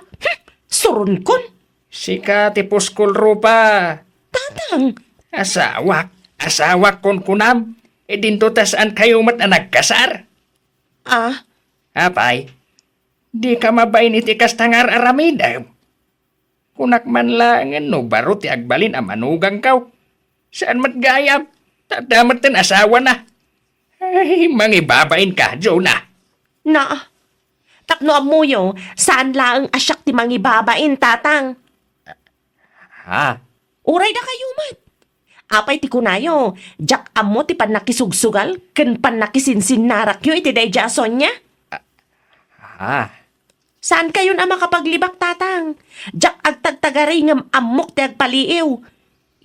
Surun kon. Sika ti puskol rupa. Tatang, Asawak kon kunam. E dinto tasaan kayo mat na nagkasar. ah? Apay, di ka mabain iti kastangar aramida. Kunak man lang no baro ti agbalin a manugang kaw. Saan matgayam? Tadamat tin asawa na. Ay, mangibabain ka, Jonah. Na, tapno amuyo, saan laang asyak ti mangibabain, tatang? Ha? Uray na kayo mat. Apay ti kunayo, jak amo ti panakisugsugal, ken panakisinsinnarak yo iti day jason niya. Ha? Saan kayo na makapaglibak, tatang? Jak agtagtagaray ngam amok ti agpaliiw.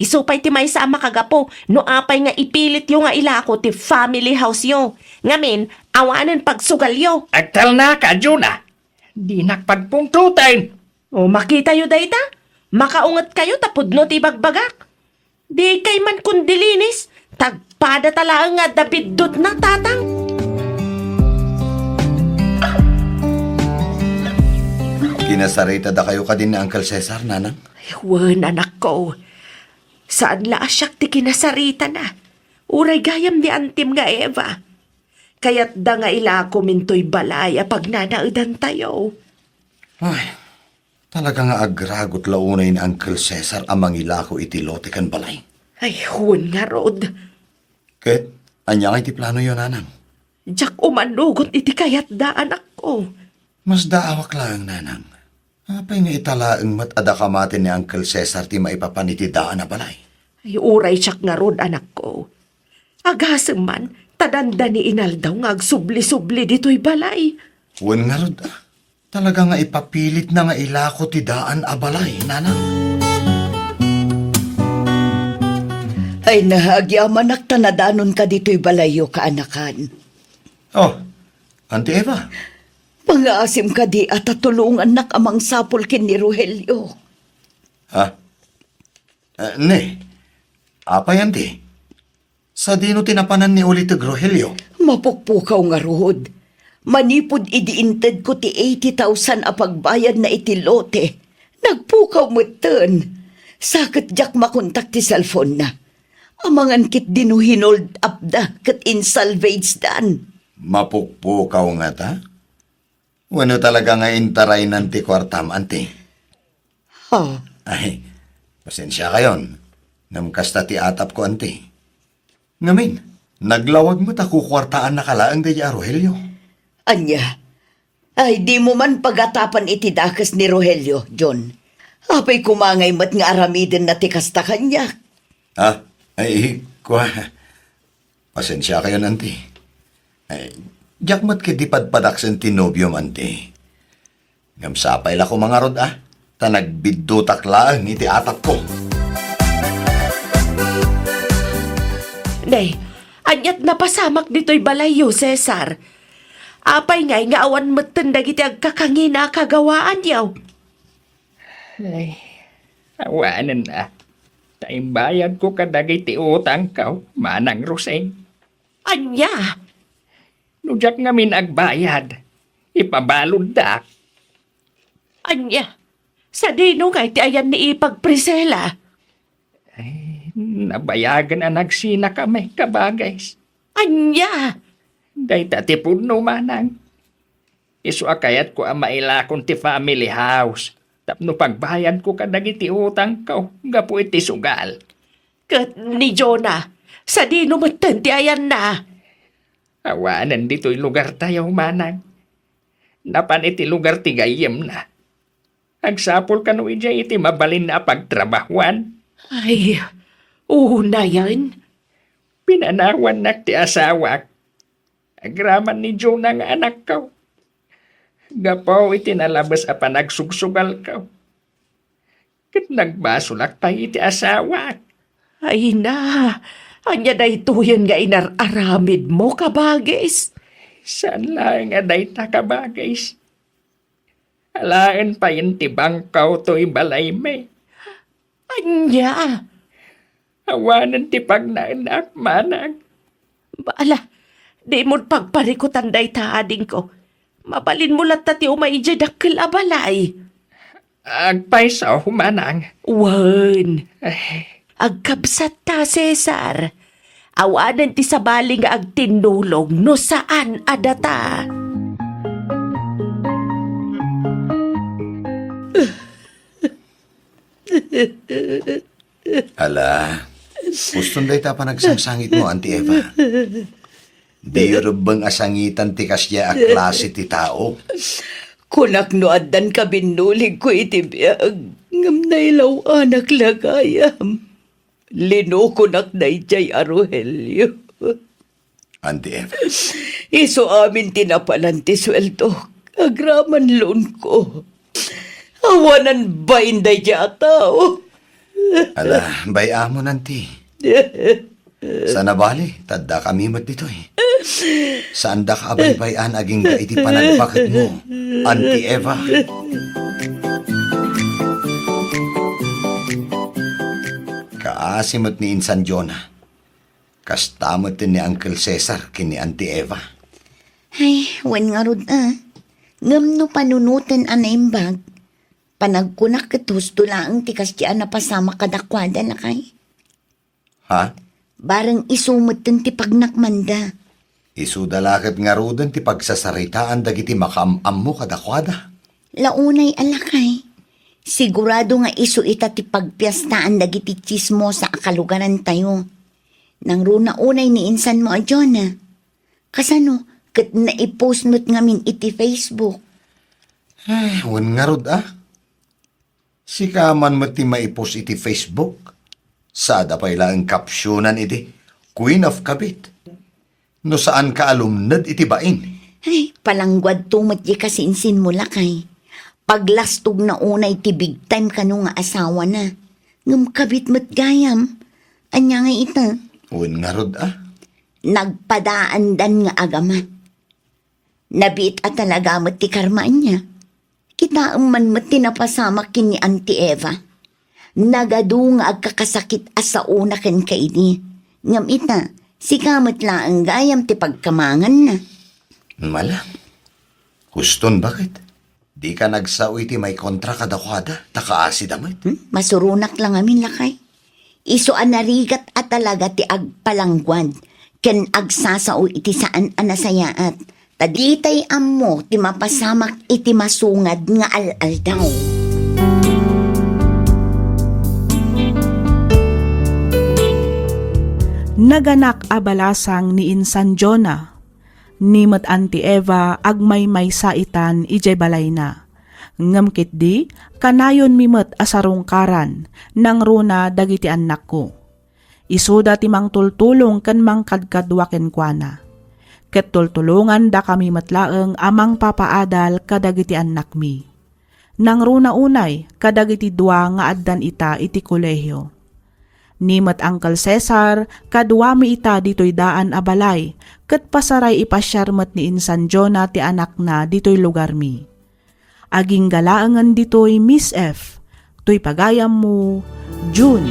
Isupay ti may sa makagapo, no apay nga ipilit yo nga ilako ti family house yo. Ngamin, awanan pagsugal yo. Agtal na ka, Jonah. Di nakpagpungtutan. O makita yo dayta? Makaungat kayo tapudno ti bagbagak. Di kay man kundilinis, tagpada talaang nga dapidot na, tatang. Kinasarita da kayo ka din ni Uncle Cesar, nanang? Wan, anak ko. Saan la asyak ti kinasarita na? Uray gayam ni antim nga Eva. Kaya't da nga ilako minto'y balaya pag nanaudan tayo. Ay, talaga nga agragot launay ni Uncle Cesar amang ilako iti lote kan balay. Ay, huwan nga, Rod. Ket, anya nga iti plano yun, nanang? Diyak umanugot iti kayat da, anak ko. Mas daawak lang, nanang. Apay nga italaang mat adakamatin ni Uncle Cesar ti maipapanitidaan na balay. Ay, uray siyak nga, Rod, anak ko. Agasem man, tadanda ni Inaldaw nga agsubli-subli dito'y balay. Huwag nga rod, ah. Talaga nga ipapilit na nga ilako ti daan a balay, nanang. Ay nahagyaman naktanadanon ka dito'y balayo kaanakan. Oh, Auntie Eva. Pangaasim ka di at atulungan nak amang sapol kin ni Rogelio. Ha? Ne, apay auntie. Sa dino tinapanan ni ulit Rogelio. Mapukpukaw nga ruhod. Manipod idiinted ko ti 80,000 a pagbayad na iti lote. Nagpukaw mo ten. Sakit jak makontak ti cellphone na. Amangan kit dinu hinold up da kat insalvage dan. Mapukpukaw nga ta? Wano talaga nga intaray nanti kwartam, auntie. Ha? Ay, pasensya kayon. Namkasta ti atap ko, auntie. Ngamin, naglawag mo ta kukwartaan na kalaang daya Rogelio. Anya, ay di mo man pagatapan iti dakas ni Rogelio, John. Apay kumangay mat nga aramiden na tikasta kanya. Ha? Ay, kwa. Pasensya kayo, auntie. Ay, jakmat ka di padpadaksan tinobyo, auntie. Ngamsapay la ko mga rod, ah. Ta nagbiddutak lang iti atap ko. Nay, anyat napasamak dito'y balayo, Cesar. Apay ngay nga awan matendag iti agkakangina kagawaan yaw. Ay, awanan na. Taimbayad ko kadagay ti utang kaw, manang Roseng. Anya? Nujak nga minagbayad. Ipabalod dak. Anya? Sa dino nga iti ayan ni ipagprisela. Nabayagan ang nagsina kami, kabagays. Anya? Day tatipon no manang. Isu akayat ko ang mailakon ti family house. Tapno pagbayad ko kadagiti utang ko, gapu iti sugal. Kat ni Jonah, sa di numatan ti ayan na. Awanan dito'y lugar tayo, manang. Napan iti lugar ti gayem na. Agsapol ka no ijay iti mabalin na pagtrabahuan. Ay, una yan. Pinanawan nak ti asawak. Agraman ni Jonah nga anak ko. Gapaw iti nalabas a panagsugsugal ka. Kat nagbasulak pa iti asawak. Ay na, anya na ituyan nga inararamid mo, kabagis. Saan lang nga day takabagais? Alaan pa yun ti bangkaw to'y balay me. Anya, Awanan ti pagnaanak, manang. baala, di mo't pagparikutan day taading ko. Mabalin mo lang tati umaidya dakil abalay. Agpay sa humanang. Wan, Ay, agkabsat ta, Cesar. Awanan ti sabali nga agtinulong no saan adata. Ala, gustong day ta pa nagsangsangit mo, Auntie Eva. Di bang asangitan ti kasya a klase ti tao. Kunak no addan ka binulig ko iti biyag. Ngam na ilaw anak lagayam. Lino kunak na ijay Arohelio. Auntie Eva, Iso amin tinapalan ti sweldo. Agraman loan ko. Awanan ba inday yata oh. ala, bayamo nanti. Sa nabali, tadda kami mat dito eh. Saan da ka abay-bayan aging ga iti panagpakit mo, Auntie Eva? Kaasimot ni Insan Jonah. Kastamot din ni Uncle Cesar kini Auntie Eva. Ay, wan nga rod Ngam no panunutan anaimbag. Panagkunak kat husto lang tikas diyan na pasama kadakwada na kay. Ha? Barang isumot ti pagnakmanda. Isudalakit nga rudan ti pagsasaritaan dagiti makaamam mo kadakwada. Launay alakay. Sigurado nga iso ita ti pagpiyastaan dagiti chismo sa akalugaran tayo. Nang runa unay ni insan mo a Jonah. Kasano, kat naipost mo't ngamin iti Facebook. Ay, wan nga rod Si kaman mo ti maipos iti Facebook. Sada pa ilang kapsyonan iti Queen of Kabit. No saan ka alumnad iti bain. Ay, palangguad tumat di kasinsin mo lakay. Paglastog na unay ti big time kanu nga asawa na. Ngam kabit mo't gayam. Anya nga ita. Wan nga rod Nagpadaan dan nga agama. Nabit at talaga mo't ti karmaan niya. Kita man mo't tinapasama kini Auntie Eva. Nagadu nga agkakasakit asa una ken kaini. Ngam ita, si kamot lang gayam ti pagkamangan na. Mala. Huston bakit? Di ka nagsaoy ti may kontra kadakwada. Takaasi damit. Masurunak lang amin lakay. Iso anarigat at talaga ti agpalangguan. Ken agsasao iti saan anasayaat. Taditay ammo ti mapasamak iti masungad nga al-al daw. Naganak abalasang ni Insan Jonah. Nimot Auntie Eva agmay may saitan ijay balay na. Ngamkit di, kanayon mimot asarungkaran, nang runa dagiti anak ko. Isuda ti mang tultulong kan mang kadkadwaken kwa. Ket tultulungan da kami matlaeng amang papaadal kadagiti anak mi. Nang runa unay, kadagiti dua nga addan ita iti kolehyo. Nimot Uncle Cesar, kadwa mi ita dito'y daan abalay, ket pasaray ipasyarmat ni Insan Jonah ti anak na dito'y lugar mi. Aging galaangan dito'y Miss F, to'y pagayam mo, June.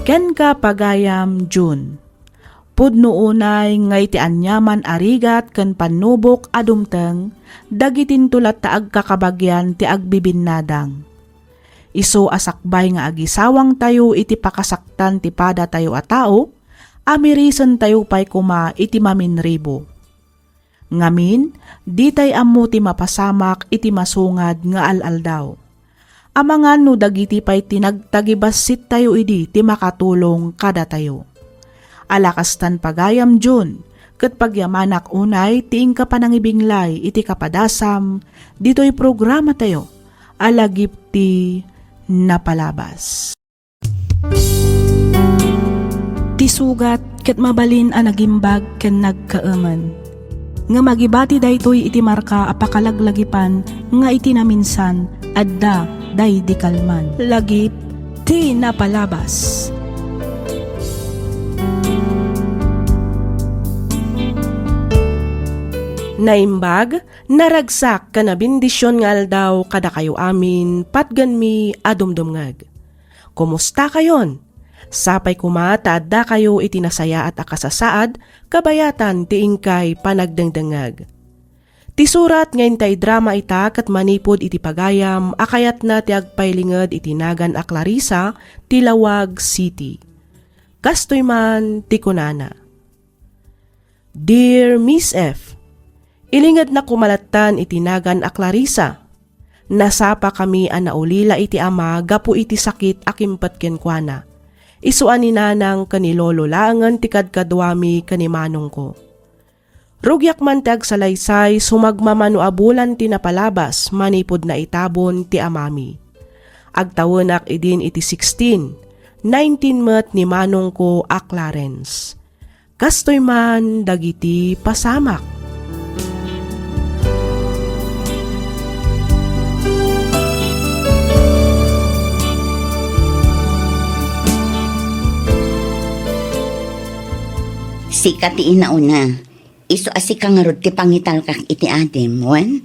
Ken ka pagayam June. Pudno unay ngay ti anyaman arigat ken panubok adumteng, dagitin tulat ta agkakabagyan ti agbibinnadang. Iso asakbay nga agisawang tayo iti pakasaktan ti pada tayo a tao, Amirisan tayo pa'y kuma iti maminribo. Ngamin, di tay ammo ti mapasamak iti masungad nga alaldaw. Amangan no dagiti pa'y tinagtagibasit tayo idi ti makatulong kada tayo. Alakastan pagayam Jun, ket pagyamanak unay tiing kapanangibinglay iti kapadasam, dito'y programa tayo, alagip ti napalabas. Ti sugat ket mabalin a nagimbag ken nagkaaman. Nga magibati daytoy iti marka apakalaglagipan nga iti naminsan adda day di kalman. Lagip ti napalabas. Naimbag, naragsak ka na bindisyon nga aldaw kada kayo amin patgan mi adumdumngag. Kumusta kayon? Sapay kumata adda kayo itinasaya at akasasaad, kabayatan ti ingkay panagdangdangag. Ti surat ngayon tay drama ita kat manipod iti pagayam, akayat na ti agpailingad itinagan a Clarissa, Tilawag City. Kastoy man ti kunana. Dear Miss F, ilingad na kumalatan itinagan a Clarissa. Nasapa kami a naulila iti ama gapu iti sakit akimpat kenkwana. Isuan ni nanang kanilolo langan ti kadkadwami kanimanong ko. Rugyak man ti agsalaysay sumagmamano abulan ti napalabas manipod na itabon ti amami. Agtawenak idin iti 16, 19 met ni manong ko a Clarence. Kastoy man dagiti pasamak. Sika ti inauna. Iso asi ka nga rod ti pangital kak iti adem, wan?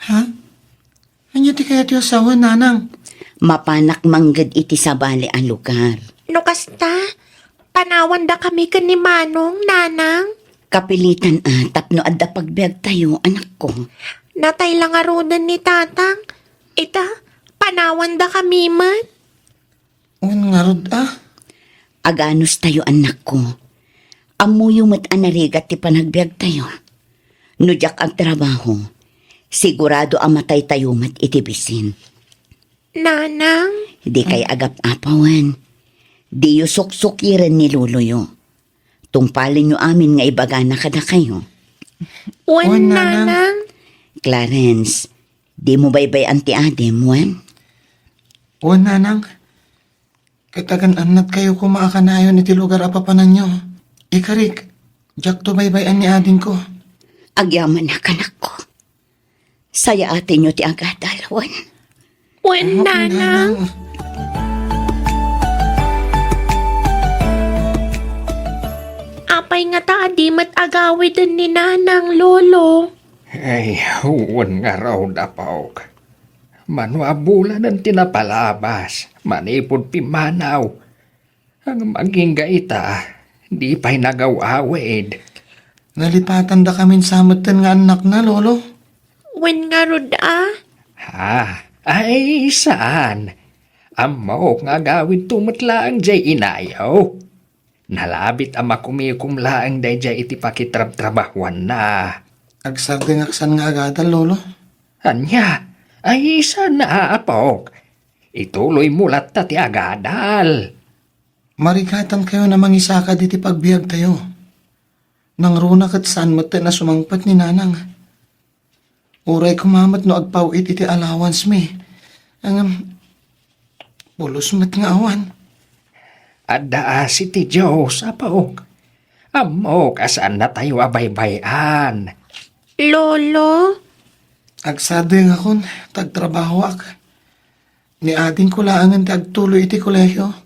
Ha? Anya ti kaya ti asawa, nanang? Mapanak manggad iti sabali ang lugar. No kasta, panawan da kami kan ni Manong, nanang. Kapilitan tapno adda pagbiag tayo, anak ko. Natay lang arudan ni tatang. Ita, panawan da kami man. Un nga rod, Aganos tayo, anak ko. Amuyo mat anarigat ti panagbiag tayo. Nudyak ang trabaho, sigurado amatay tayo mat itibisin. Nanang? Di kay agap apawan. Di yu suksukiran ni luluyo. Tungpalin nyo amin nga ibaga na kada kayo. Wan, nanang. nanang? Clarence, di mo baybay anti adem, wan? O, nanang. Katagan anat kayo kumaakanayon iti lugar apapanan nyo. Ikarik, jak to baybayan ni ading ko. Agyaman na kanak ko. Saya atin nyo ti agadalawan. Wan, nanang? Apay nga ta di mat agawid ni nanang, lolo. Ay, huwan nga raw dapaw. Manuabulan ang tinapalabas, manipod pimanaw. Ang maging gaita, di pa'y nagaw-awid. Nalipatan da kami samatan nga anak na, lolo. Wan nga rod Ha? Ay, saan? Amo nga gawid tumatlaang jay inayaw. Nalabit ama kumikumlaang day jay iti pakitrab-trabahuan na. Agsarding aksan nga agada, lolo. Anya, ay isa na apok. Ituloy mulat ta ti agadal. Marigatan kayo na mangisaka diti pagbiag tayo. Nang runa kat saan mata na sumangpat ni nanang. Uray kumamat no agpawit iti allowance mi. Ang pulos mat nga awan. Adda si ti Diyos apok. Amo kasaan na tayo abaybayan. Lolo? Agsading akon, tagtrabaho ak. Ni ading kulaangan tagtuloy iti kolehyo.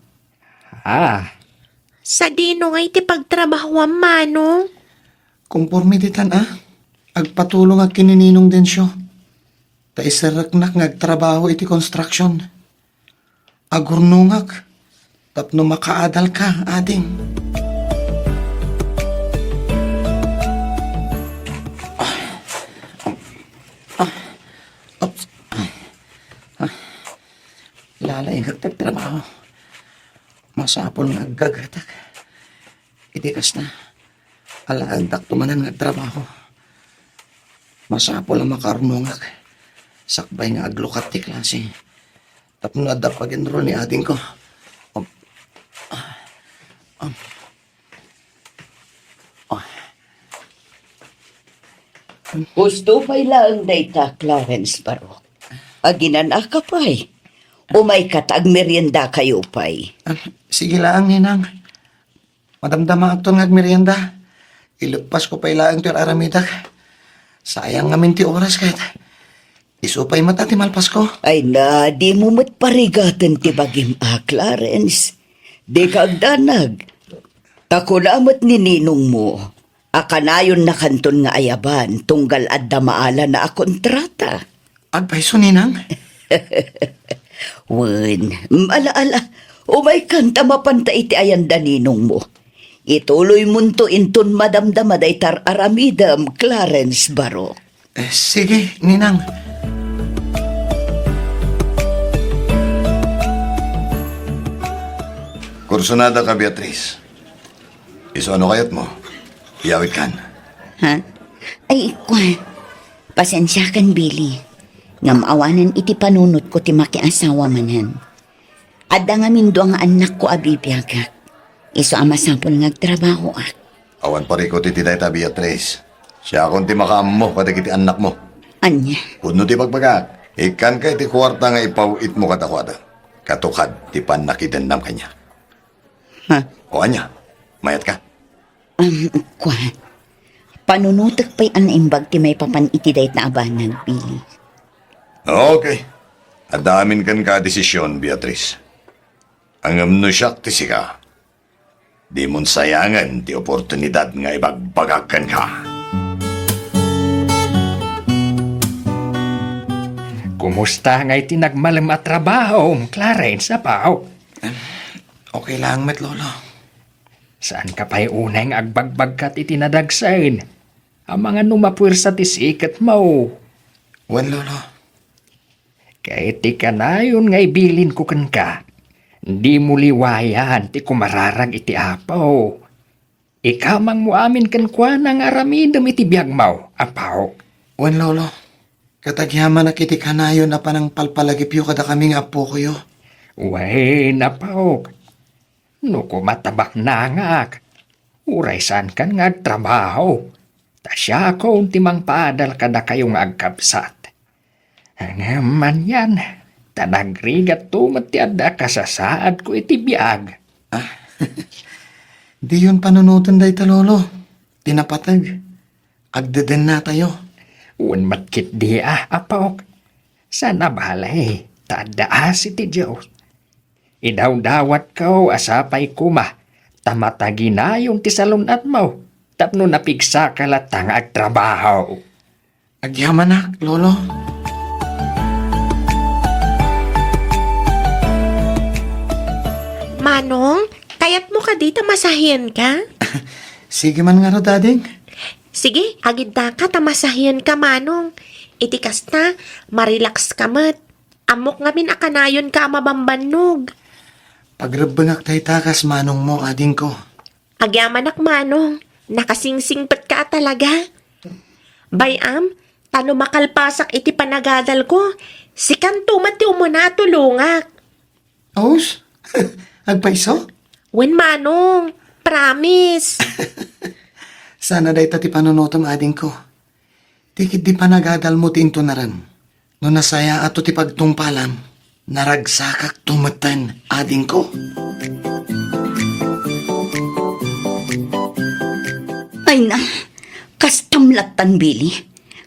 Sa dino nga iti pagtrabahuan, Manong? Kumpormiditan agpatulong ag kinininong din siyo. Ta isaraknak ngagtrabaho iti construction. Agurnungak, tapno makaadal ka, ading. Lalay, nagtagtrabaho. Masapol nga gagatak. Iti kasta. Alaagdak tumanan nga trabaho. Masapo lang makarunungag. Sakbay nga aglukat ti klase. Tapno na pag-enroll ni ating ko. Gusto pa'y lang data, Clarence Barok. Aginan ka pa'y. Umay katag merienda kayo pa'y. Sige lang, ninang. Madamdama akto nga merienda. Ilagpas ko pa ilaan ito aramidak. Sayang nga minti oras kahit. Isupay mata ti malpas ko. Ay na, di mo matparigatan ti bagim Clarence. Di kagdanag. Takulamot ni ninong mo. Akanayon na kanton nga ayaban, tunggal at damaala na a kontrata. Agpaiso, ninang. Wen, alaala, umay kanta mapanta iti ayanda ninong mo. Ituloy mo to inton madamdamaday tar aramidam, Clarence Barok. Sige, ninang. Kursunada ka, Beatriz. Iso ano kayat mo? Iyawit kan. Ha? Ay, pasensya kan, Billy. Ngamawanan iti panunot ko ti makiasawa manan. Adda nga mindo ang anak ko abibiyagak. Iso ama sapon ngagtrabaho ak. Awan pa riko ti titay Beatriz. Siya akong ti makaam mo kadag iti anak mo. Anya? Kuno ti pagbagak. Ikan ka iti kwarta nga ipawit mo katakwada. Katukad ti panakidandam kanya. Ha? O anya, mayat ka. Panunutak pa'y anaimbag ti may papan itiday na abanag, Billy. Okay. Adamin kan ka desisyon, Beatriz. Ang amno siyak ti sika. Di mon sayangan ti oportunidad nga ibagbagakan ka. Kumusta nga iti nagmalam at trabaho, Clarence, apaw? Okay lang, met lolo. Saan ka pa'y unay nga agbagbag kat iti nadagsain? Ang mga numapwersa ti sikat mo. Wan, lolo. Kahit ti kanayon nga ibilin ko kan ka, di mo liwayan ti kumararag iti apaw. Ikamang mo amin kan kwa nang aramidam iti biyag mo, apaw. Wan, lolo. Katagyaman na kiti kanayo na panang palpalagipyo kada kaming apo ko yo. Way, apaw. No kumatabak na ngak. Uray saan kan nga trabaho. Tasya ko untimang paadal kada kayong agkabsat. Ang man yan, tanagrigat tumat ti adda kasasaad ko iti biag. Di yun panunutan day ta, lolo. Tinapatag. Agdeden na tayo. Un matkit di apok. Sana balay, tadaas iti Diyos. Idaw-dawat ko asapay kuma, tamatagi na yung tisalunat mo, tapno napigsa ka latang agtrabaho. Agyaman na, lolo. Manong, kayat mo ka dito masahiyan ka? Sige man nga no, dading. Sige, agid na ka tamasahiyan ka, Manong. Iti kasta, marilax ka mat. Amok nga min akanayon ka mabambanog. Pagrabangak tay takas manong mo, ading ko. Agyaman ak, Manong. Nakasingsingpat ka talaga. Bayam, tano makalpasak iti panagadal ko. Sikan tumati umuna tulungak. Aus? Agpaiso? Wen, Manong. Promise. Sana day tati panunutom ading ko. Tikit di panagadal mo tinto na rin. No nasaya ato ti pagtungpalam. Naragsakak tumatan ading ko. Ay na, kastamlatan, Billy.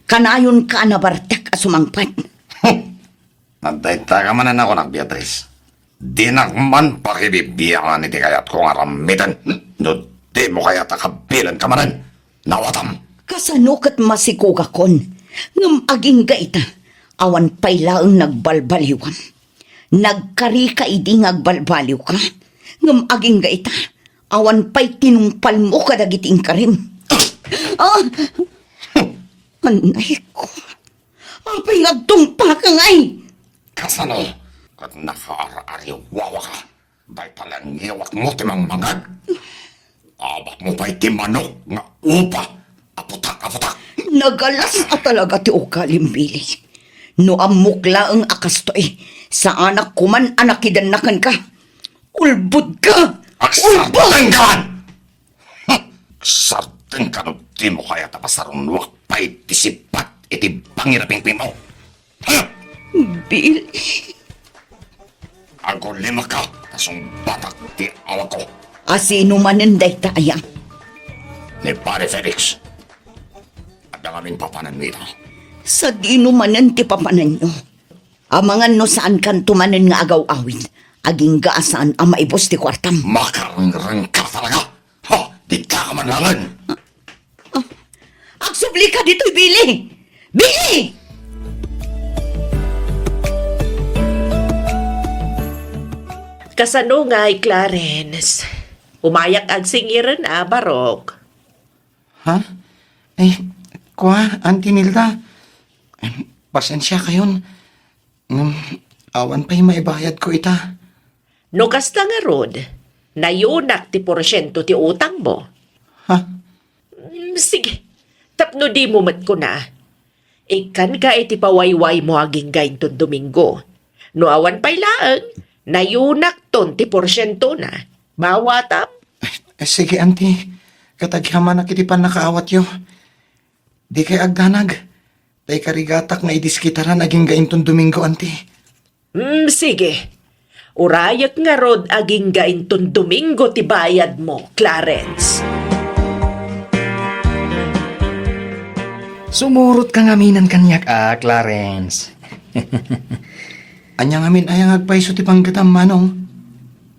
Kanayon ka na bartek asumangpat. Nagdayta ka manan ako nak, Beatrice. Di nakman pakibibiyangan iti kayat kong aramitan. No, di mo kayat akabilan ka manan. Nawatam. Kasanukat masikuga kon. Ngam aging gaita. Awan paylaang nagbalbaliwan. Nagkari ka idi ngagbalbaliw ka. Ngam aging gaita. Awan pay tinumpal mo kadagiting karim. Anay ko. Apay nagtumpa ka ngay. Kasano? Kat nakaaraariwawa ka. Day palang iwak mo timang mangag. Abak mo pa iti manok nga upa. Aputak, aputak. Nagalas na talaga ti ukalimbili. No amukla ang akas to eh. Sa anak ko man anakidanakan ka. Ulbud ka! Aksarteng ka man! Aksarteng ka no di mo kaya tapasarunwak pa iti sipat iti pangiraping mo. Ha? Billy. Ako lima ka, tasong batak ti awag ko. Asino manenday taaya. Ni Pare Felix. At ang aming papanan nila. Sa dino manen ti papanan nyo. Amangan no saan kan tumanen nga agaw-awin. Aging gaasan ang maibos ti kwartam. Makarang ka talaga. Ha? Di ka ka manlangan. Agsubli ka dito'y Billy! Billy! Kasano nga'y Clarence? Umayak ag singiran barok. Ha? Auntie Nilda. Pasensya kayon. Awan pa'y maibayad ko ita. No kasta nga rod, nayunak ti porsyento ti utang mo. Ha? Sige, tapno di mo mat ko na. Ikan ka iti pawayway mo aging gain ton Domingo. No awan pa'y laang, nayunak ton ti porsyento na. Mawatam? Sige, auntie. Katagyaman na kitipan nakaawat yo. Di kay agdanag. Tay karigatak nga idiskitaran aging gaintong Domingo, auntie. Sige. Urayak nga rod aging gain ton Domingo ti bayad mo, Clarence. Sumurot ka ngaminan kanyak Clarence. Anyang amin ayang agpaiso ti panggatam manong.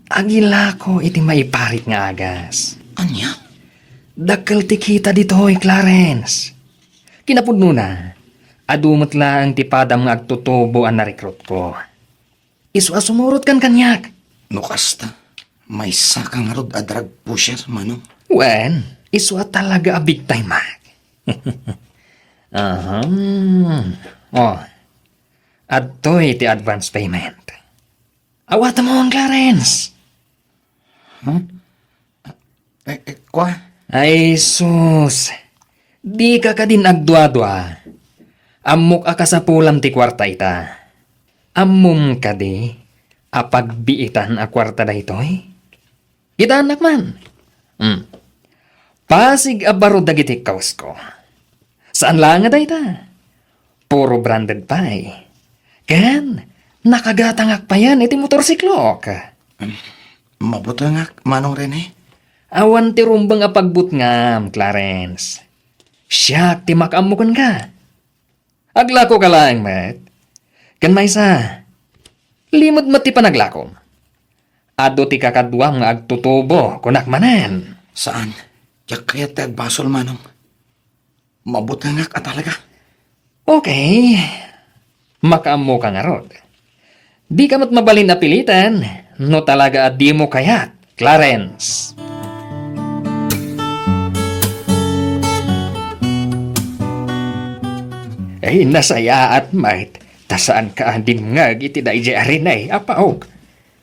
Agila ko iti maiparit nga agas. Anya? Dakkel ti kita ditoy, Clarence. Kinapudno na, adumot lang ti padam nga agtutubo ang narekrut ko. Isu sumurot kan kanyak. No kasta. May sakang rod adrag pusher manong. Wen, isu talaga a big time mag. Aha. Oh. Adtoy ti advance payment. Awata mo ang Clarence. Kwa? Ay sus. Di ka din agdwa-dwa. Amok ka sa pulam ti kwarta ita. Amum ka di. Apagbiitan a kwarta da itoy. Kita anak man. Pasig abaro dagiti kaus ko. Saan lang nga da ita? Puro branded pa eh. Ken, nakagatangak pa yan iti motorsiklo ka. Mabuto nga, manong Rene. Awan ti rumbang apagbut ngam, Clarence. Siyak ti makamukan ka. Aglako ka lang, met. Kan may sa, limod mo ti panaglakom. Ado ti kakadwang nga agtutubo kunak manen. Saan? Yak kaya ti agbasol manong. Mabuto nga ka talaga. Okay. Makaamu ka nga rod. Di ka mat mabalin na pilitan, no talaga di mo kayat, Clarence. Ay, nasaya at might. Tasaan ka andin ngag iti da ije arinay, apaog.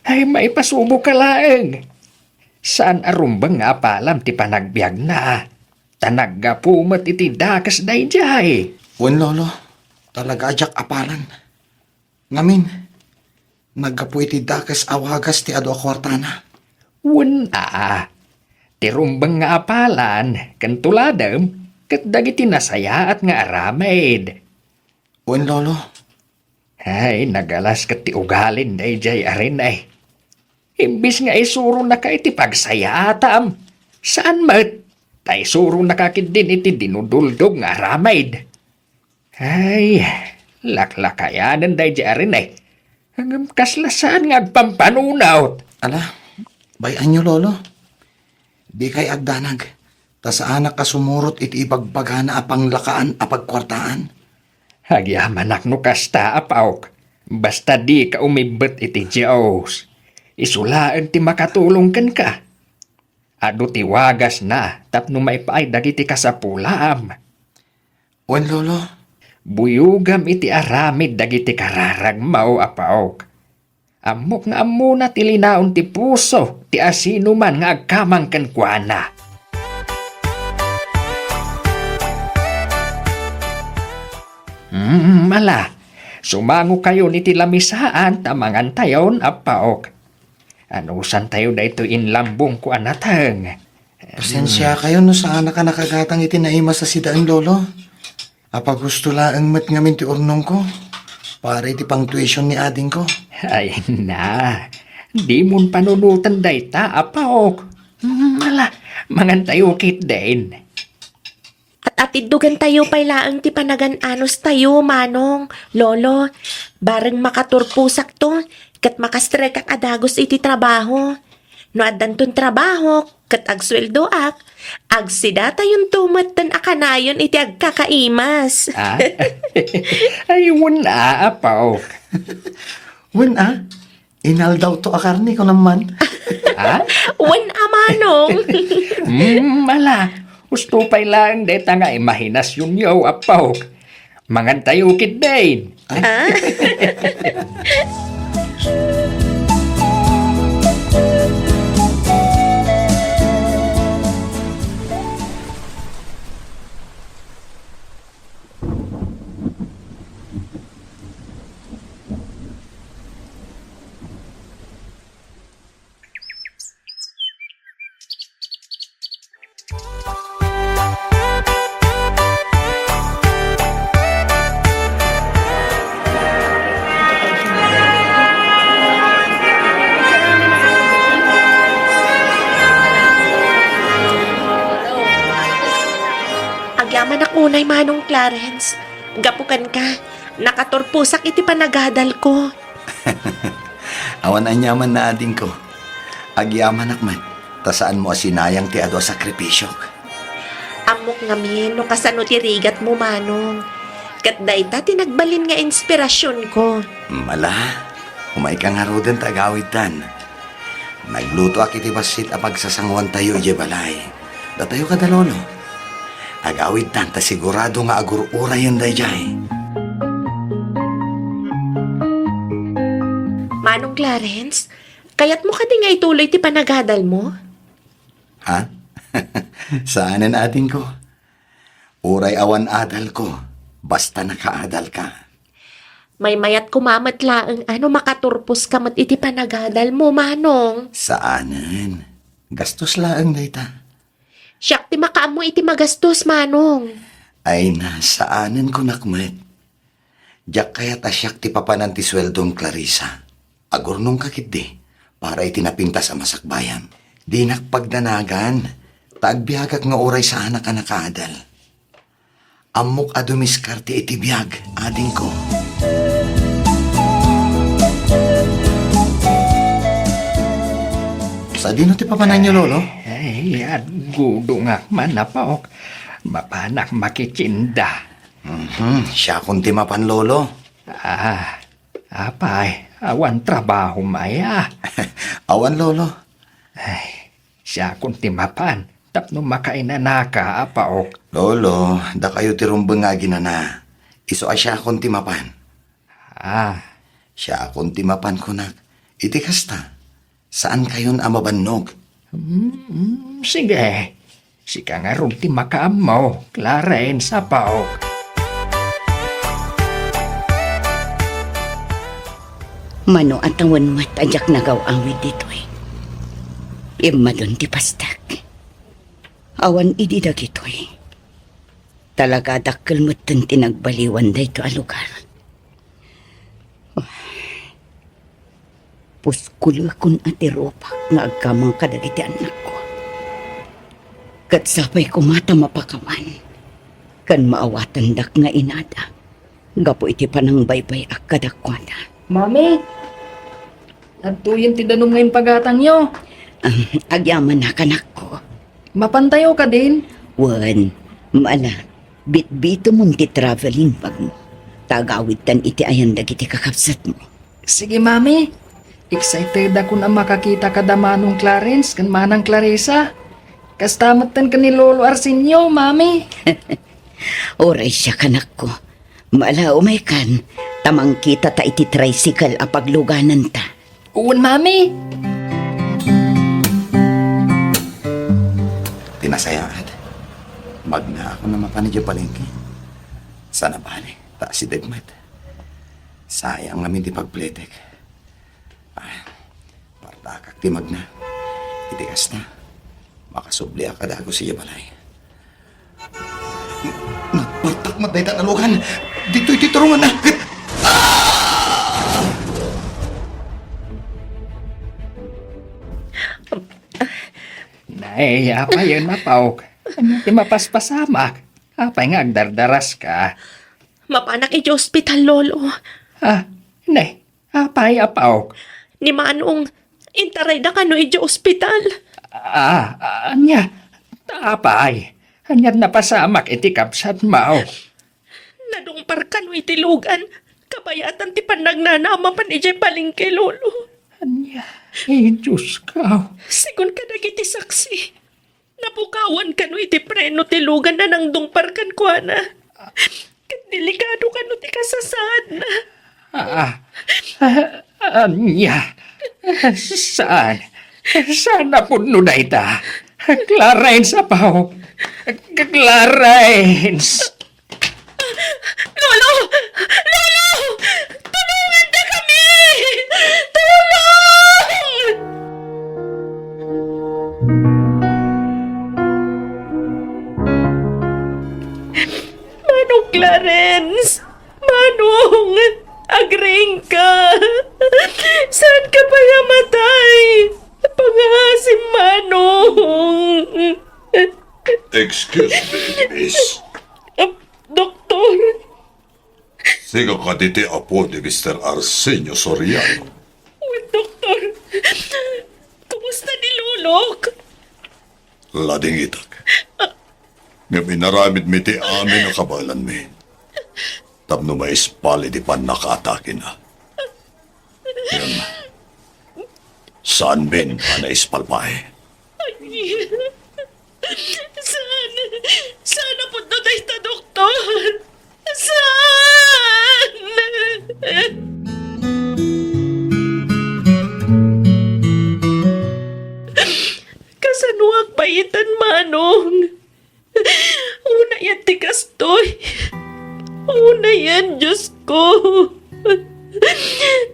Ay, maipasubo ka laeng. Saan arumbang nga apalam ti panagbiag na? Tanaggapumat iti dakas da ijay. Wen lolo, talaga ajak apalan. Ngamin, nagkapoy ti dakas awagas ti ado akwartana. Wuna. Ti rumbang nga apalan, kantuladam, kat dagiti nasaya at nga aramid. Wen lolo, Ay, nagalas kat ti ugalin day jay arin ay. Imbis nga isuro na ka iti pagsaya atam. Saan mat? Tay suro na kakit din iti dinuduldog nga aramid. Ay, laklakayanan day jay arin ay. Hanggang kaslasaan nga agpampanunaw. ala, bayan nyo lolo. Di kay agdanag. Ta sa anak ka sumurot iti ibagbagana apang lakaan apagkwartaan. Hagyamanak no kasta apaok. Basta di ka umibet iti Diyos. Isulaan ti makatulong kan ka. Ado ti wagas na tapno maipaay dagiti kasapulaam. Wen lolo, Buyugam iti aramid dagiti kararag mao apaok. Amok nga amuna ti linaon ti puso ti asino man nga agkamang kan kuana. Mala, sumango kayo ni tilamisaan tamangan tayon apaok. Anusan tayo dayto inlambong ko anatang. Pasensya kayo no saan ka nakagatang itinaima sa sidaan lolo. Apa gusto laang mat ngamin ti urnong ko. Para iti pang tuition ni ading ko. Ay na, di mon panunutan dayta apaok. Mala, mangan tayo kit din. At atidugan tayo pailaang ti panagan-anos tayo, manong. Lolo, bareng makaturpusak to, kat makastrek ak adagos iti trabaho. No addan ton trabaho, kat agsweldo ak, agsidata yung tumatan akanayon iti agkakaimas. Ah? Ay, wala apaok. Wen inal daw to akarni ko naman. Ha? Wan amanong. Mala, gusto pa lang deta nga imahinas yun yaw apaok. Mangan tayo kit din. Agyaman ako unay manong Clarence. Gapukan ka, nakaturpusak iti panagadal ko. Awan anyaman na ading ko. Agyaman akman. Tasaan mo asinayang ti ado sakripisyo. Amok ngamin, no kasano tirigat mo manong. Kat dayta tinagbalin nga inspirasyon ko. Mala, umay ka nga roden tagawid tan. Nagluto ak iti basit a pagsasangwan tayo ije balay. Datayo ka dalolo. Agawid tan ta sigurado nga agurura yun dayjay. Manong Clarence, kayat mo ka di nga ituloy ti panagadal mo? Ha? Saanan ating ko? Uray awan adal ko. Basta nakaadal ka. May mayat kumamat laang makaturpos ka mat iti panagadal mo, manong. Saanan? Gastos laang dayta. Siyak ti makaamo iti magastos, manong. Ay nasaanan ko nakmet. Diyak kaya tasyak ti papanan ti sweldong Clarissa. Agurnong kakit para itinapintas sa masakbayan. Di nakpagdanagan, taagbiagak nga oray sa anak ka nakaadal. Amok adumiskarte iti biyag, ading ko. Sa dino ti papanan niyo lolo? Ay, at gudo nga manapaok. Mapanak makitsinda. Siya kung timapan lolo. Apay, awan trabaho maya. Awan lolo. Ay, siya kung timapan. Tapno makainanaka, apaok. Lolo, da kayo tirumbang nga ginana. Iso siya kung timapan. Siya kung timapan ko na. Iti kasta. Saan kayon amabannog? Sige. Sika nga ron ti makaamaw. Clarence, apaok. Mano at awan mat ajak nagaw awid dito eh. Ima doon ti pastak. Awan ididag ito eh. Talaga dakkel mo't tinagbaliwan da ito a lugar. Puskula kun ati ropak nga agkamang kadagiti anak ko. Kat sapay ko mata mapakaman. Kan maawatan dak nga inada. Gapo iti panang baybay ak kadakwada. Mami, nagtuyin ti danong ngayon pagatang nyo. Agyaman na kanak ko. Mapantayo ka din. Wan, maala, bit-bito mong ti traveling pag mo. Tagawid tan iti ayan dagiti kakapsat mo. Sige, Mami. Excited ako na makakita ka da manong Clarence kan manang Clarissa. Kastamatan ka ni Lolo Arsenio, Mami. Oray siya kanak ko. Maala umay kan, tamang kita ta iti tricycle a pagluganan ta. Uwan, Mami. Tinasayaan. Magna ako na mapanidyo palengke. Sana bali. Ta si Degmet. Sayang namin di pagpletek. Partakak timag na. Itikas na. Makasubli ka dago siya balay. Nagpartak matay tanalugan. Dito'y titurungan na. Nay, apa yun mapaok? Ano ti mapaspasamak? Apay nga agdardaras ka. Mapanak iti ospital, lolo. Ha? Nay, apay apaok? Ni manong, intaray na kano iti ospital. Anya, apay. Anyad napasamak iti kapsat mao. Nadungpar kano iti lugan. Kabayatan ti panagnanama pan iti palingke, lolo. Anya, Diyos ka. Sigon ka nagiti saksi. Napukawan ka no iti preno ti lugan na nang dungparkan ko na. Kat delikado ka no ti kasasad na. Anya, saan? Saan na puno na ita? Clarence, apaw. Clarence. Lolo! Lolo! Tulungan na kami! Tulong! Manong Clarence! Manong! Agring ka! Saan ka pa namatay? Pangasim, Manong! Excuse me, miss. Doktor! Siga ka diti apo ni Mr. Arsenio Soriano. Wait, doktor! Kumusta ni Lulok? Lading itak. Nga minaramid mi ti amin nga kabalan mi. Tapno may ispali di pa nakatake na. Yan. Saan bin pa na ispalpay? Sana punta tayo ta, doktor! Saan? Kasanuak payitan, Manong. Una yan, tikastoy. Una yan, Diyos ko.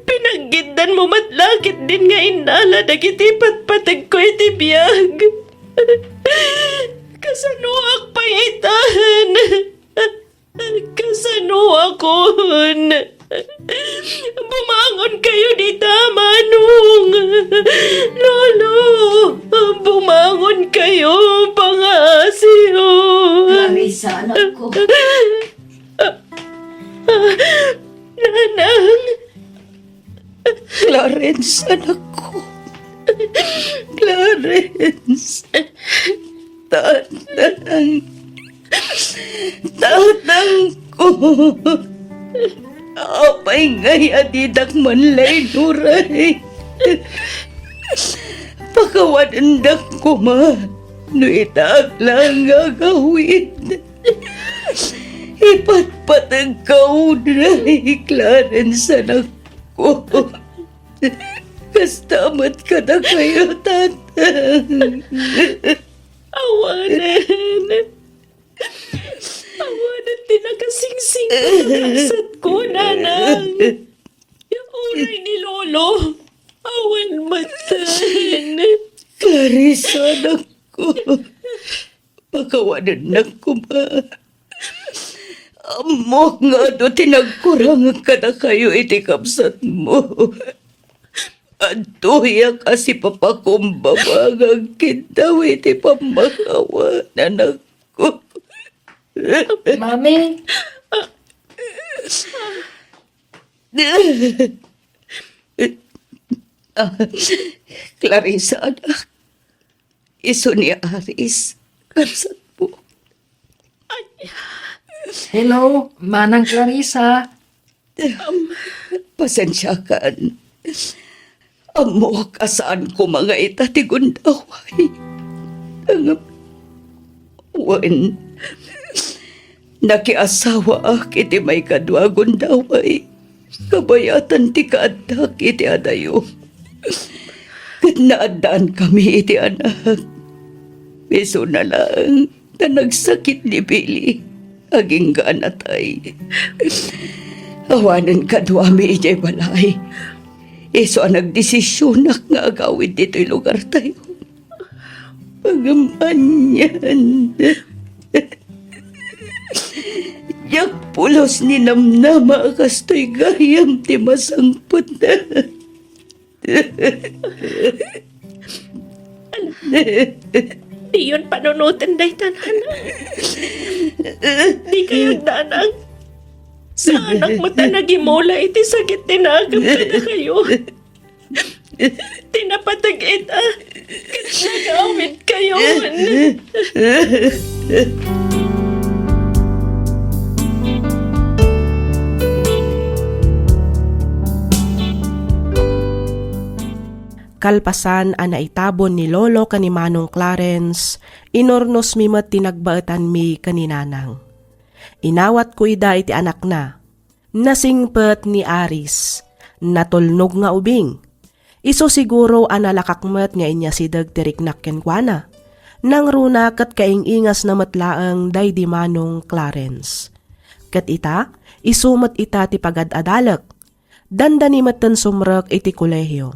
Pinanggidan mo matlakit din nga inala dagiti patpatag ko iti biyag. Kasanuak payitan. Kasanuakon. Bumangon kayo dita, Manong. Lolo, bumangon kayo, pangasiyo. Clarissa, anak ko. Nanang. Clarence, anak ko. Clarence. Tatang ko. Apay ngay adidak manlay nuray. Pakawadandak ko ma. No itag lang gagawin. Ipatpatag ka unay, Clarence, anak ko. Kastamat ka na kayo, tatang. Awanan. Awanan din nakasingsing kasat ko, nanang. Yung uray ni Lolo. Awan matan. Clarissa, anak ko. Pakawanan na ko ba? Amo nga do tinagkurang ka na kayo iti kapsat mo. Antuya kasi papakumbabagang kintaw iti pamakawa, anak ko. Mami, Clarissa, anak. Iso ni Aris. Kapsat mo. hello, Manang Clarissa. Pasensya ka. Amo kasaan ko mga itatigundaway. Ang wan. Nakiasawa iti may kadwagon daway. Kabayatan ti kaadak iti adayo. Kat naadaan kami iti anak. Beso na lang na nagsakit ni Billy. aging ganatay. Awanan ka duwami ijay balay. Iso ang nagdesisyonak nga agawid dito'y lugar tayo. Pagamanyan. Yak pulos ni namnama kastoy gayam ti masangpot na. Di yun panunutan day tanan. Di kayo danang. Sa anak mo tanagimula iti sakit tinagam ka na kayo. Tinapatag ita. Nagawid kayo. Kalpasan ana itabon ni Lolo kani Manong Clarence, inornos mi met tinagbaetan mi kaninanang. Inawat ko ida iti anak na. Nasingpet ni Aris, natulnog nga ubing. Iso siguro analakakmet nga inya sidag tiriknak kenkwana. Nang runa kat kaingingas na matlaang day di Manong Clarence. Kat ita, isumat ita ti pagad-adalak. Dandani matan sumrek iti kolehyo.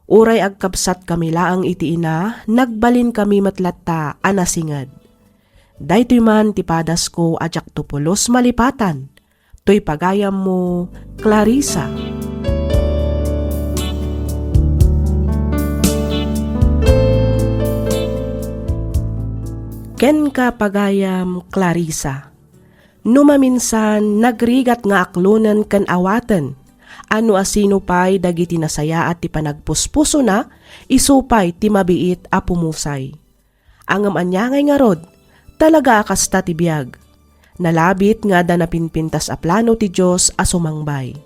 Uray agkapsat kami laang iti ina, nagbalin kami matlatta anasingad. Daytoy man ti padas ko ajak tupulos malipatan, to'y pagayam mo, Clarissa. Ken ka pagayam, Clarissa. Numaminsan, nagrigat nga aklunan kan awatan, ano asino pa'y dagiti nasaya at ti panagpuspuso na, isupay ti mabiit a pumusay. Angam anyangay nga rod, talaga akasta ti biyag. Nalabit nga da napinpintas a plano ti Diyos a sumangbay.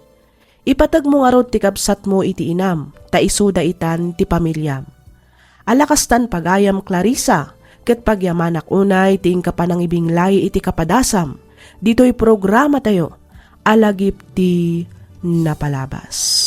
Ipatag mo nga rod ti kabsat mo iti inam, ta isuda itan ti pamilyam. Alakastan pagayam, Clarissa, ket pagyamanak unay ti ingkapanang ibinglay iti kapadasam. Dito'y programa tayo, alagip ti napalabas.